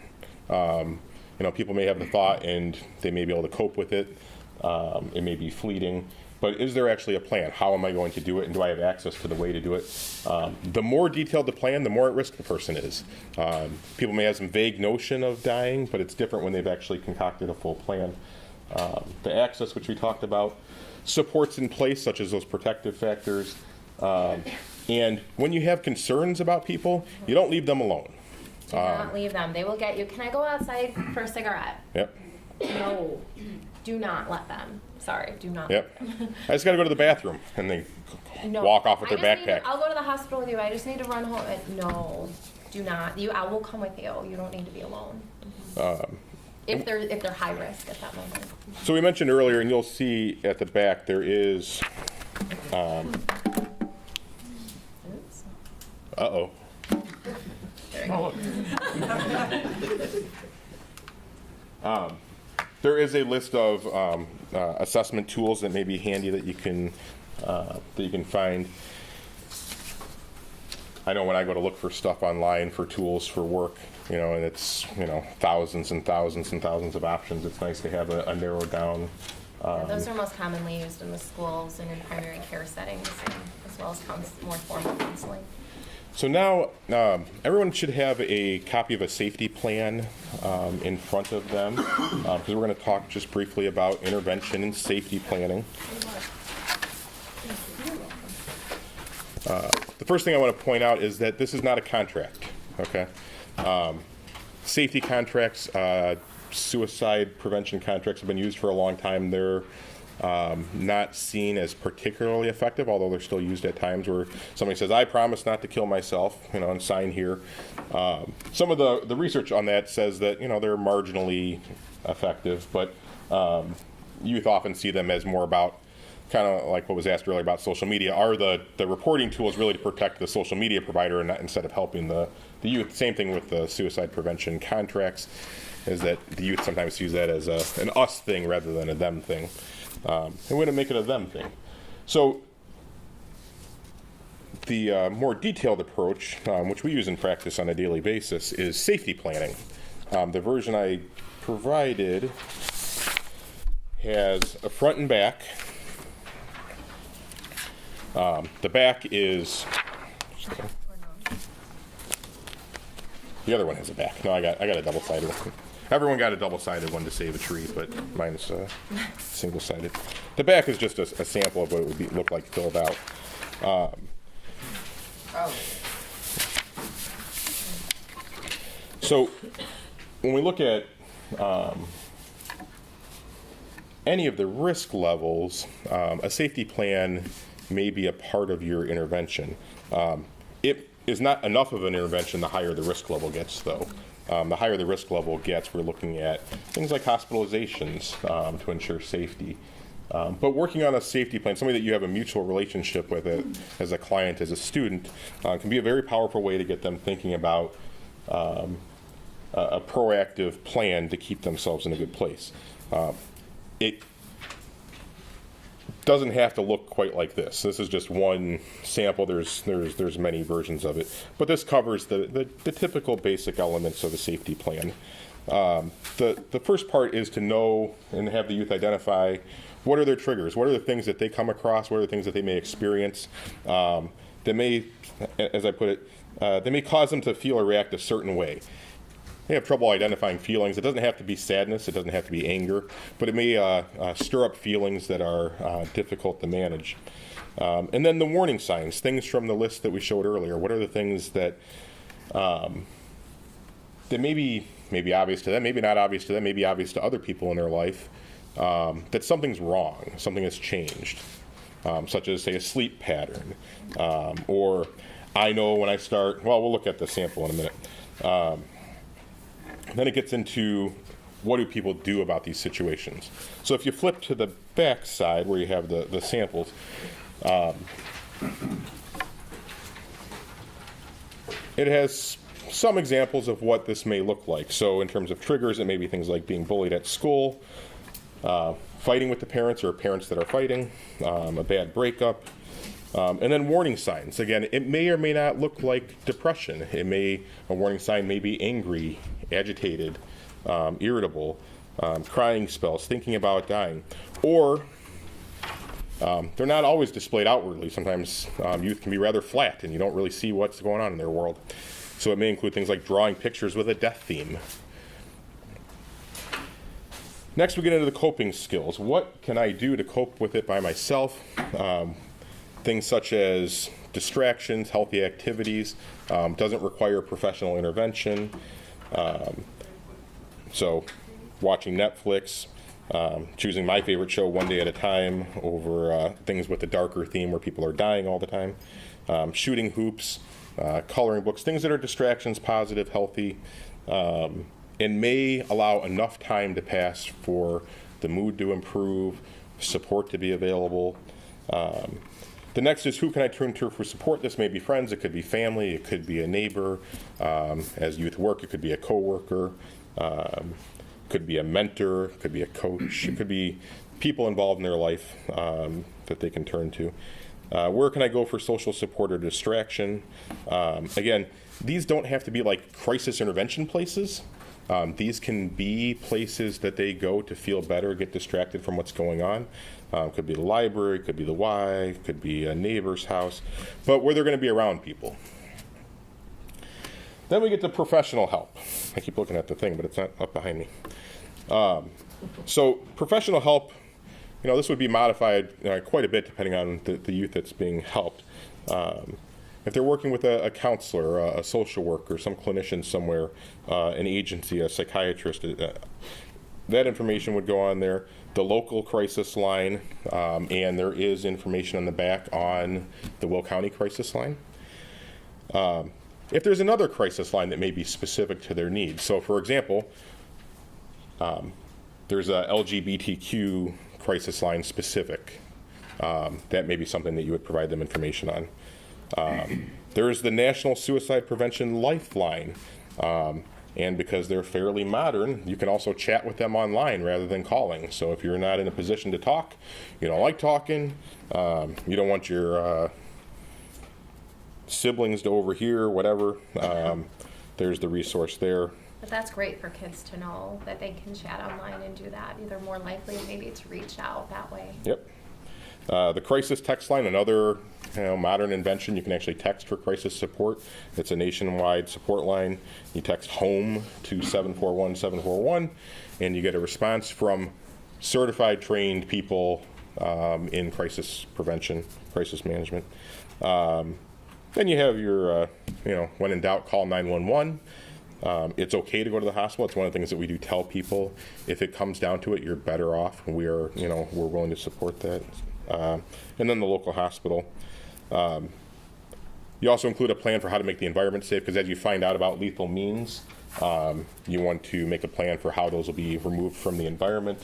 Speaker 2: People may have the thought and they may be able to cope with it. It may be fleeting. But is there actually a plan? How am I going to do it, and do I have access to the way to do it? The more detailed the plan, the more at risk the person is. People may have some vague notion of dying, but it's different when they've actually concocted a full plan. The access, which we talked about, supports in place, such as those protective factors. And when you have concerns about people, you don't leave them alone.
Speaker 1: Do not leave them. They will get you. Can I go outside for a cigarette?
Speaker 2: Yep.
Speaker 1: No. Do not let them. Sorry, do not.
Speaker 2: Yep. I just got to go to the bathroom, and they walk off with their backpack.
Speaker 1: I'll go to the hospital with you. I just need to run home. No, do not. I will come with you. You don't need to be alone. If they're high risk at that moment.
Speaker 2: So we mentioned earlier, and you'll see at the back, there is. Uh-oh. There is a list of assessment tools that may be handy that you can find. I know when I go to look for stuff online for tools for work, and it's thousands and thousands and thousands of options. It's nice to have a narrowed down
Speaker 15: Yeah, those are most commonly used in the schools and in primary care settings, as well as more formal counseling.
Speaker 2: So now, everyone should have a copy of a safety plan in front of them, because we're going to talk just briefly about intervention and safety planning. The first thing I want to point out is that this is not a contract, okay? Safety contracts, suicide prevention contracts have been used for a long time. They're not seen as particularly effective, although they're still used at times where somebody says, I promise not to kill myself, and sign here. Some of the research on that says that, they're marginally effective, but youth often see them as more about, kind of like what was asked earlier about social media. Are the reporting tools really to protect the social media provider and not, instead of helping the youth? Same thing with the suicide prevention contracts, is that the youth sometimes sees that as an us thing rather than a them thing. And we want to make it a them thing. So the more detailed approach, which we use in practice on a daily basis, is safety planning. The version I provided has a front and back. The back is, the other one has a back. No, I got a double-sided one. Everyone got a double-sided one to save a tree, but mine's single-sided. The back is just a sample of what it would look like filled out. So when we look at any of the risk levels, a safety plan may be a part of your intervention. It is not enough of an intervention the higher the risk level gets, though. The higher the risk level gets, we're looking at things like hospitalizations to ensure safety. But working on a safety plan, somebody that you have a mutual relationship with as a client, as a student, can be a very powerful way to get them thinking about a proactive plan to keep themselves in a good place. It doesn't have to look quite like this. This is just one sample. There's many versions of it, but this covers the typical basic elements of a safety plan. The first part is to know and have the youth identify what are their triggers, what are the things that they come across, what are the things that they may experience that may, as I put it, they may cause them to feel or react a certain way. They have trouble identifying feelings. It doesn't have to be sadness. It doesn't have to be anger, but it may stir up feelings that are difficult to manage. And then the warning signs, things from the list that we showed earlier. What are the things that that may be obvious to them, maybe not obvious to them, maybe obvious to other people in their life, that something's wrong, something has changed, such as, say, a sleep pattern, or I know when I start, well, we'll look at the sample in a minute. Then it gets into what do people do about these situations. So if you flip to the back side where you have the samples, it has some examples of what this may look like. So in terms of triggers, it may be things like being bullied at school, fighting with the parents or parents that are fighting, a bad breakup, and then warning signs. Again, it may or may not look like depression. A warning sign may be angry, agitated, irritable, crying spells, thinking about dying. Or they're not always displayed outwardly. Sometimes youth can be rather flat and you don't really see what's going on in their world. So it may include things like drawing pictures with a death theme. Next, we get into the coping skills. What can I do to cope with it by myself? Things such as distractions, healthy activities, doesn't require professional intervention. So watching Netflix, choosing my favorite show one day at a time over things with a darker theme where people are dying all the time, shooting hoops, coloring books, things that are distractions, positive, healthy, and may allow enough time to pass for the mood to improve, support to be available. The next is who can I turn to for support? This may be friends, it could be family, it could be a neighbor. As youth work, it could be a coworker, could be a mentor, it could be a coach, it could be people involved in their life that they can turn to. Where can I go for social support or distraction? Again, these don't have to be like crisis intervention places. These can be places that they go to feel better, get distracted from what's going on. Could be the library, could be the Y, could be a neighbor's house, but where they're going to be around people. Then we get to professional help. I keep looking at the thing, but it's not up behind me. So professional help, this would be modified quite a bit depending on the youth that's being helped. If they're working with a counselor, a social worker, some clinician somewhere, an agency, a psychiatrist, that information would go on there. The local crisis line, and there is information on the back on the Will County crisis line. If there's another crisis line that may be specific to their needs. So for example, there's a LGBTQ crisis line specific. That may be something that you would provide them information on. There's the National Suicide Prevention Lifeline. And because they're fairly modern, you can also chat with them online rather than calling. So if you're not in a position to talk, you don't like talking, you don't want your siblings to overhear, whatever, there's the resource there.
Speaker 15: But that's great for kids to know that they can chat online and do that. Either more likely maybe to reach out that way.
Speaker 2: Yep. The crisis text line, another modern invention. You can actually text for crisis support. It's a nationwide support line. You text home to 741-741, and you get a response from certified, trained people in crisis prevention, crisis management. Then you have your, when in doubt, call 911. It's okay to go to the hospital. It's one of the things that we do tell people. If it comes down to it, you're better off. We are, we're willing to support that. And then the local hospital. You also include a plan for how to make the environment safe, because as you find out about lethal means, you want to make a plan for how those will be removed from the environment.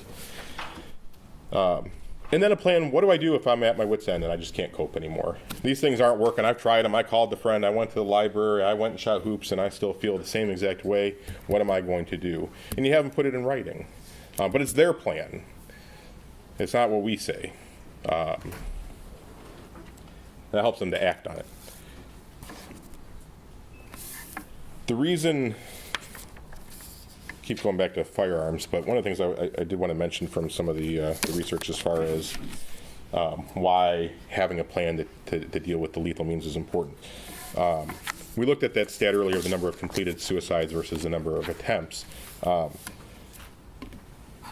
Speaker 2: And then a plan, what do I do if I'm at my wit's end and I just can't cope anymore? These things aren't working. I've tried them. I called the friend. I went to the library. I went and shot hoops, and I still feel the same exact way. What am I going to do? And you have them put it in writing. But it's their plan. It's not what we say. That helps them to act on it. The reason, keep going back to firearms, but one of the things I did want to mention from some of the research as far as why having a plan to deal with the lethal means is important. We looked at that stat earlier, the number of completed suicides versus the number of attempts.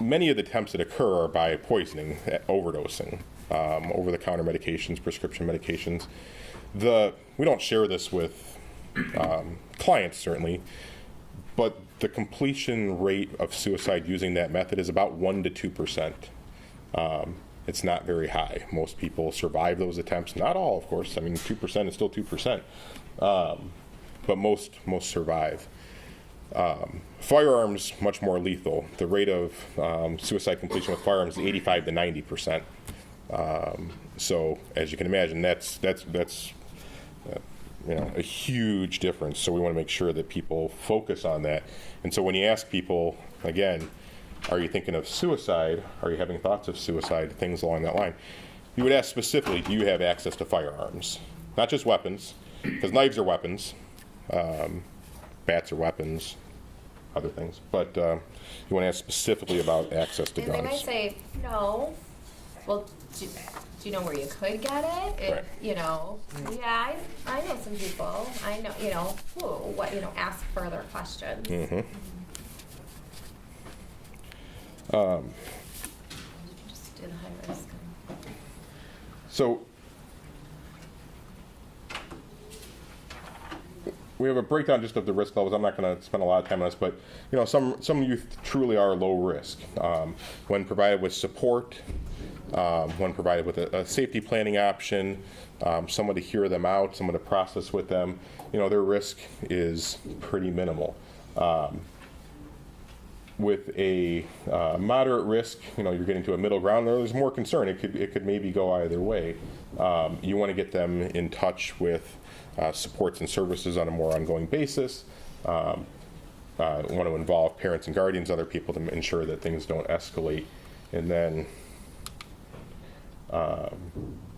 Speaker 2: Many of the attempts that occur are by poisoning, overdosing, over-the-counter medications, prescription medications. We don't share this with clients, certainly, but the completion rate of suicide using that method is about 1% to 2%. It's not very high. Most people survive those attempts. Not all, of course. I mean, 2% is still 2%, but most survive. Firearms, much more lethal. The rate of suicide completion with firearms is 85 to 90%. So, as you can imagine, that's a huge difference. So we want to make sure that people focus on that. And so when you ask people, again, are you thinking of suicide? Are you having thoughts of suicide? Things along that line. You would ask specifically, do you have access to firearms? Not just weapons, because knives are weapons. Bats are weapons, other things. But you want to ask specifically about access to guns.
Speaker 15: And they might say, no. Well, do you know where you could get it?
Speaker 2: Right.
Speaker 15: Yeah, I know some people. I know, ask further questions.
Speaker 2: Mm-hmm.
Speaker 15: Just do the high risk.
Speaker 2: So we have a breakdown just of the risk levels. I'm not going to spend a lot of time on this, but some youth truly are low risk. When provided with support, when provided with a safety planning option, someone to hear them out, someone to process with them, their risk is pretty minimal. With a moderate risk, you're getting to a middle ground. There's more concern. It could maybe go either way. You want to get them in touch with supports and services on a more ongoing basis. Want to involve parents and guardians, other people, to ensure that things don't escalate. And then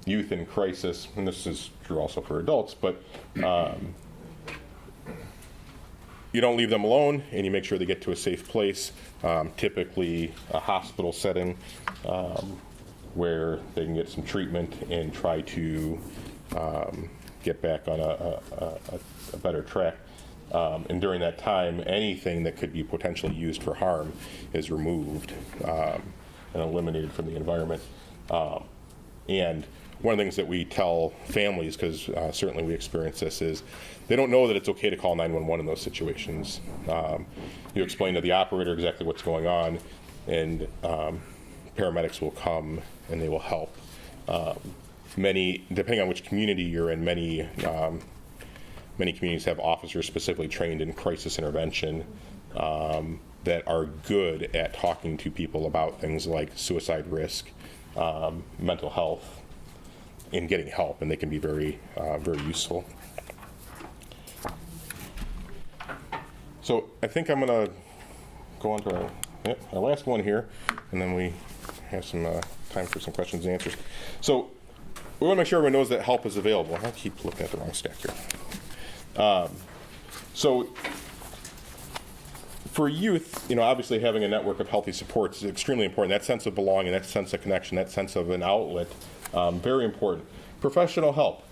Speaker 2: youth in crisis, and this is true also for adults, but you don't leave them alone, and you make sure they get to a safe place, typically a hospital setting, where they can get some treatment and try to get back on a better track. And during that time, anything that could be potentially used for harm is removed and eliminated from the environment. And one of the things that we tell families, because certainly we experience this, is they don't know that it's okay to call 911 in those situations. You explain to the operator exactly what's going on, and paramedics will come and they will help. Many, depending on which community you're in, many communities have officers specifically trained in crisis intervention that are good at talking to people about things like suicide risk, mental health, and getting help, and they can be very, very useful. So I think I'm going to go on to our last one here, and then we have some time for some questions and answers. So we want to make sure everyone knows that help is available. I keep looking at the wrong stack here. So for youth, obviously having a network of healthy supports is extremely important. That sense of belonging, that sense of connection, that sense of an outlet, very important. Professional help,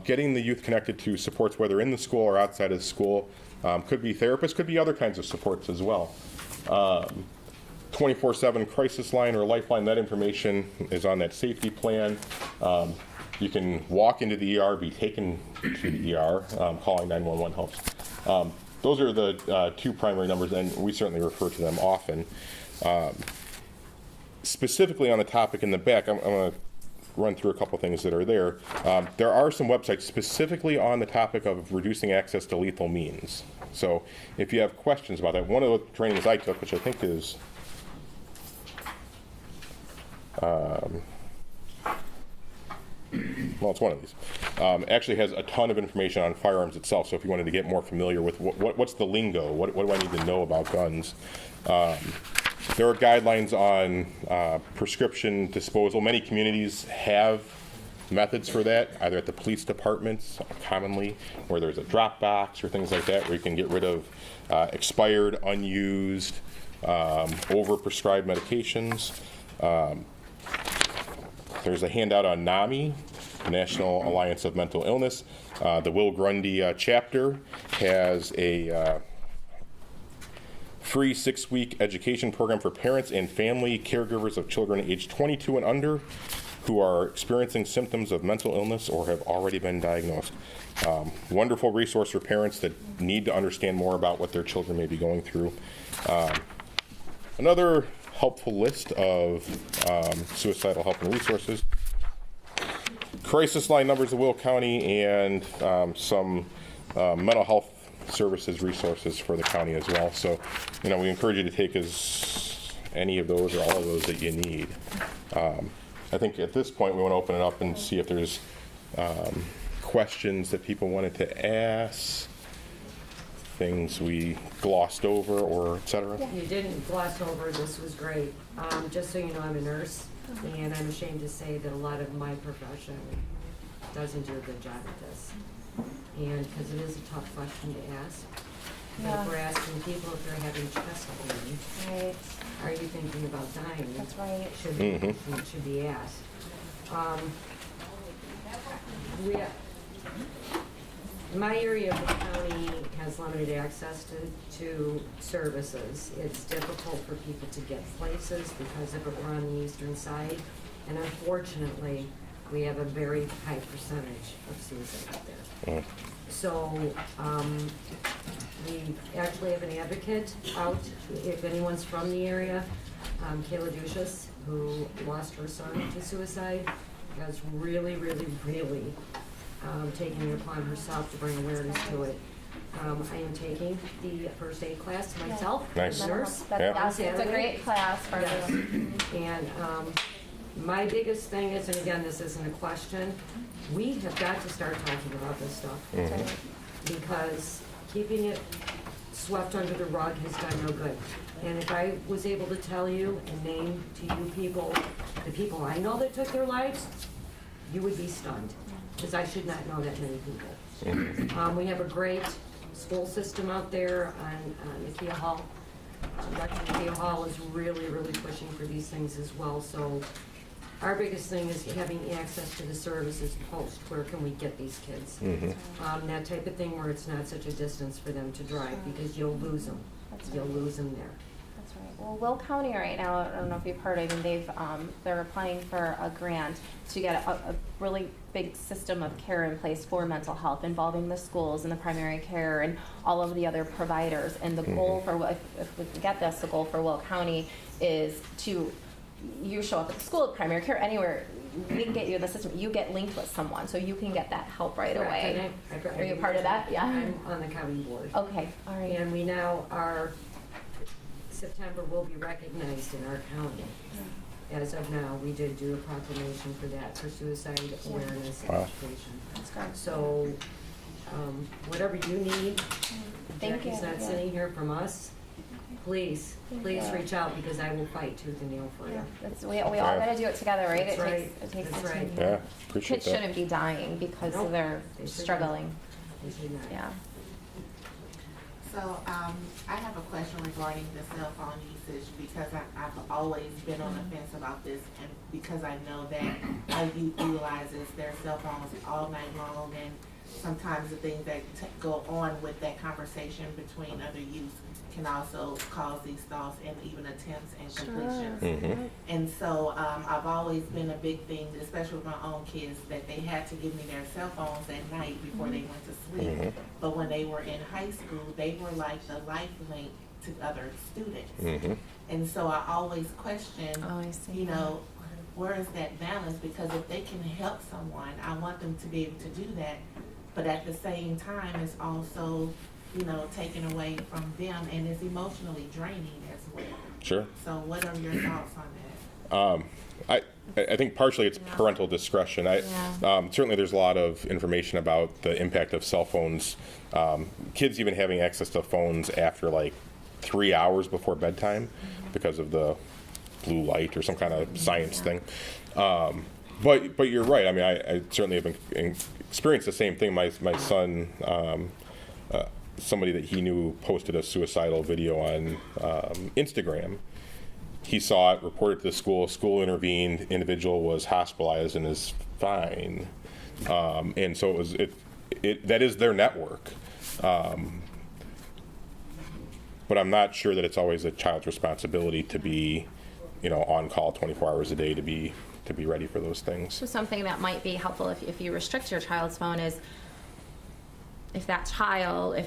Speaker 2: getting the youth connected to supports, whether in the school or outside of the school, could be therapists, could be other kinds of supports as well. 24/7 crisis line or lifeline, that information is on that safety plan. You can walk into the ER, be taken to the ER, calling 911 helps. Those are the two primary numbers, and we certainly refer to them often. Specifically on the topic in the back, I'm going to run through a couple things that are there. There are some websites specifically on the topic of reducing access to lethal means. So if you have questions about that, one of the trainings I took, which I think is well, it's one of these, actually has a ton of information on firearms itself. So if you wanted to get more familiar with what's the lingo, what do I need to know about guns, there are guidelines on prescription disposal. Many communities have methods for that, either at the police departments, commonly, where there's a drop box or things like that, where you can get rid of expired, unused, overprescribed medications. There's a handout on NAMI, National Alliance of Mental Illness. The Will Grundy chapter has a free 6-week education program for parents and family caregivers of children aged 22 and under who are experiencing symptoms of mental illness or have already been diagnosed. Wonderful resource for parents that need to understand more about what their children may be going through. Another helpful list of suicidal help and resources. Crisis line numbers of Will County and some mental health services resources for the county as well. So, we encourage you to take any of those or all of those that you need. I think at this point we want to open it up and see if there's questions that people wanted to ask, things we glossed over, or et cetera.
Speaker 16: You didn't gloss over. This was great. Just so you know, I'm a nurse, and I'm ashamed to say that a lot of my profession doesn't do a good job at this. And because it is a tough question to ask. But if we're asking people if they're having chest pain,
Speaker 15: Right.
Speaker 16: are you thinking about dying?
Speaker 15: That's right.
Speaker 16: Should be asked. My area of the county has limited access to services. It's difficult for people to get places because if we're on the eastern side, and unfortunately, we have a very high percentage of suicide out there. So we actually have an advocate out, if anyone's from the area, Kayla Ducius, who lost her son to suicide, has really taking it upon herself to bring awareness to it. I am taking the first aid class myself as a nurse.
Speaker 15: It's a great class for everyone.
Speaker 16: And my biggest thing is, and again, this isn't a question, we have got to start talking about this stuff. Because keeping it swept under the rug has done no good. And if I was able to tell you and name to you people, the people I know that took their lives, you would be stunned. Because I should not know that many people. We have a great school system out there on Nikia Hall. Dr. Nikia Hall is really, really pushing for these things as well. So our biggest thing is having access to the services post. Where can we get these kids? That type of thing where it's not such a distance for them to drive, because you'll lose them. You'll lose them there.
Speaker 15: That's right. Well, Will County right now, I don't know if you've heard, I mean, they're applying for a grant to get a really big system of care in place for mental health, involving the schools and the primary care and all of the other providers. And the goal for, if we can get this, the goal for Will County is to, you show up at the school, primary care, anywhere, we can get you in the system, you get linked with someone, so you can get that help right away. Are you part of that? Yeah.
Speaker 16: I'm on the county board.
Speaker 15: Okay, all right.
Speaker 16: And we now are, September will be recognized in our county. As of now, we did do a proclamation for that, for suicide awareness and education.
Speaker 15: That's great.
Speaker 16: So, whatever you need,
Speaker 15: Thank
Speaker 16: Jackie's
Speaker 15: you.
Speaker 16: not sitting here from us, please reach out, because I will fight tooth and nail for you.
Speaker 15: We all gotta do it together, right?
Speaker 16: That's right.
Speaker 15: It takes
Speaker 16: That's
Speaker 15: a
Speaker 16: right.
Speaker 15: team.
Speaker 2: Yeah, appreciate
Speaker 15: Kids
Speaker 2: that.
Speaker 15: shouldn't be dying because
Speaker 16: Nope.
Speaker 15: they're
Speaker 16: They should
Speaker 15: struggling.
Speaker 16: They should not.
Speaker 15: Yeah.
Speaker 17: So I have a question regarding the cell phone usage, because I've always been on the fence about this, and because I know that our youth utilizes their cell phones all night long, and sometimes the things that go on with that conversation between other youth can also cause these thoughts and even attempts and completions. And so I've always been a big thing, especially with my own kids, that they had to give me their cell phones at night before they went to sleep. But when they were in high school, they were like the life link to other students. And so I always question, you know, where is that balance? Because if they can help someone, I want them to be able to do that. But at the same time, it's also, you know, taken away from them, and it's emotionally draining as well.
Speaker 2: Sure.
Speaker 17: So what are your thoughts on that?
Speaker 2: I think partially it's parental discretion. Certainly there's a lot of information about the impact of cell phones. Kids even having access to phones after like 3 hours before bedtime because of the blue light or some kind of science thing. But you're right. I mean, I certainly have experienced the same thing. My son, somebody that he knew posted a suicidal video on Instagram. He saw it, reported to the school. School intervened. Individual was hospitalized and is fine. And so that is their network. But I'm not sure that it's always a child's responsibility to be, you know, on call 24 hours a day to be ready for those things.
Speaker 15: So something that might be helpful if you restrict your child's phone is, if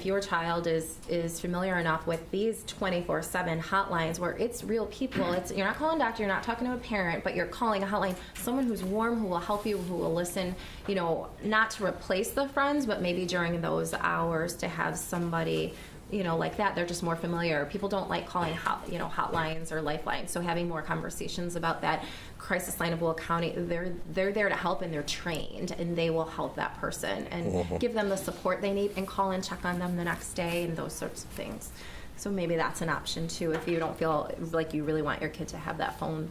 Speaker 15: your child is familiar enough with these 24/7 hotlines where it's real people, you're not calling a doctor, you're not talking to a parent, but you're calling a hotline, someone who's warm, who will help you, who will listen, you know, not to replace the friends, but maybe during those hours to have somebody, you know, like that. They're just more familiar. People don't like calling hotlines or lifelines. So having more conversations about that. Crisis line of Will County, they're there to help, and they're trained, and they will help that person and give them the support they need, and call and check on them the next day, and those sorts of things. So maybe that's an option too, if you don't feel like you really want your kid to have that phone,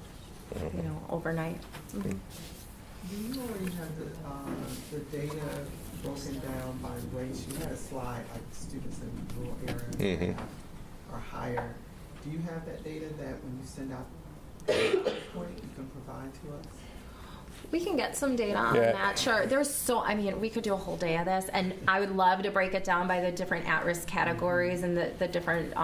Speaker 15: you know, overnight.
Speaker 14: Do you already have the data broken down by race? You had a slide like students in rural areas are higher. Do you have that data that when you send out point you can provide to us?
Speaker 15: We can get some data on that, sure. We could do a whole day of this, and I would love to break it down by the different at-risk categories and the different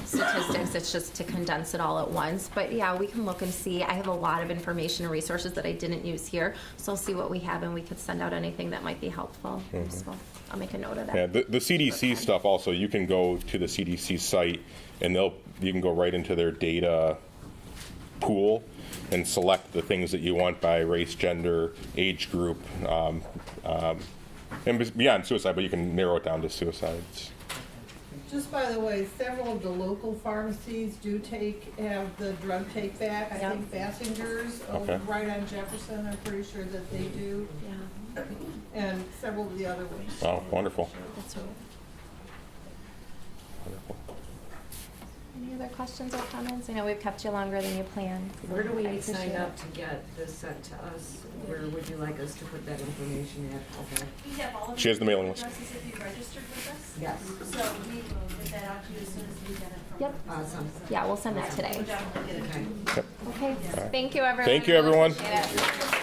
Speaker 15: statistics. It's just to condense it all at once. But yeah, we can look and see. I have a lot of information and resources that I didn't use here, so I'll see what we have, and we could send out anything that might be helpful. Useful. I'll make a note of that.
Speaker 2: Yeah, the CDC stuff also, you can go to the CDC site, and you can go right into their data pool and select the things that you want by race, gender, age group, and beyond suicide, but you can narrow it down to suicides.
Speaker 3: Just by the way, several of the local pharmacies have the drug take back. I think Bassinger's right on Jefferson, I'm pretty sure that they do.
Speaker 15: Yeah.
Speaker 3: And several of the other ones.
Speaker 2: Oh, wonderful.
Speaker 15: That's right.
Speaker 3: Any
Speaker 15: other questions or comments? I know we've kept you longer than you planned.
Speaker 16: Where do we
Speaker 15: I appreciate
Speaker 16: sign
Speaker 15: it.
Speaker 16: up to get this sent to us? Where would you like us to put that information at? Okay.
Speaker 18: We have all of
Speaker 2: She has the mailing list.
Speaker 18: addresses if you registered with us.
Speaker 16: Yes.
Speaker 18: So we will get that out to you as soon as we get it from.
Speaker 15: Yep.
Speaker 16: Awesome.
Speaker 15: Yeah, we'll send that today.
Speaker 18: We'll definitely get it to you.
Speaker 2: Yep.
Speaker 15: Okay.
Speaker 2: All right.
Speaker 15: Thank you, everyone.
Speaker 2: Thank you,
Speaker 15: Really
Speaker 2: everyone.
Speaker 15: appreciate it.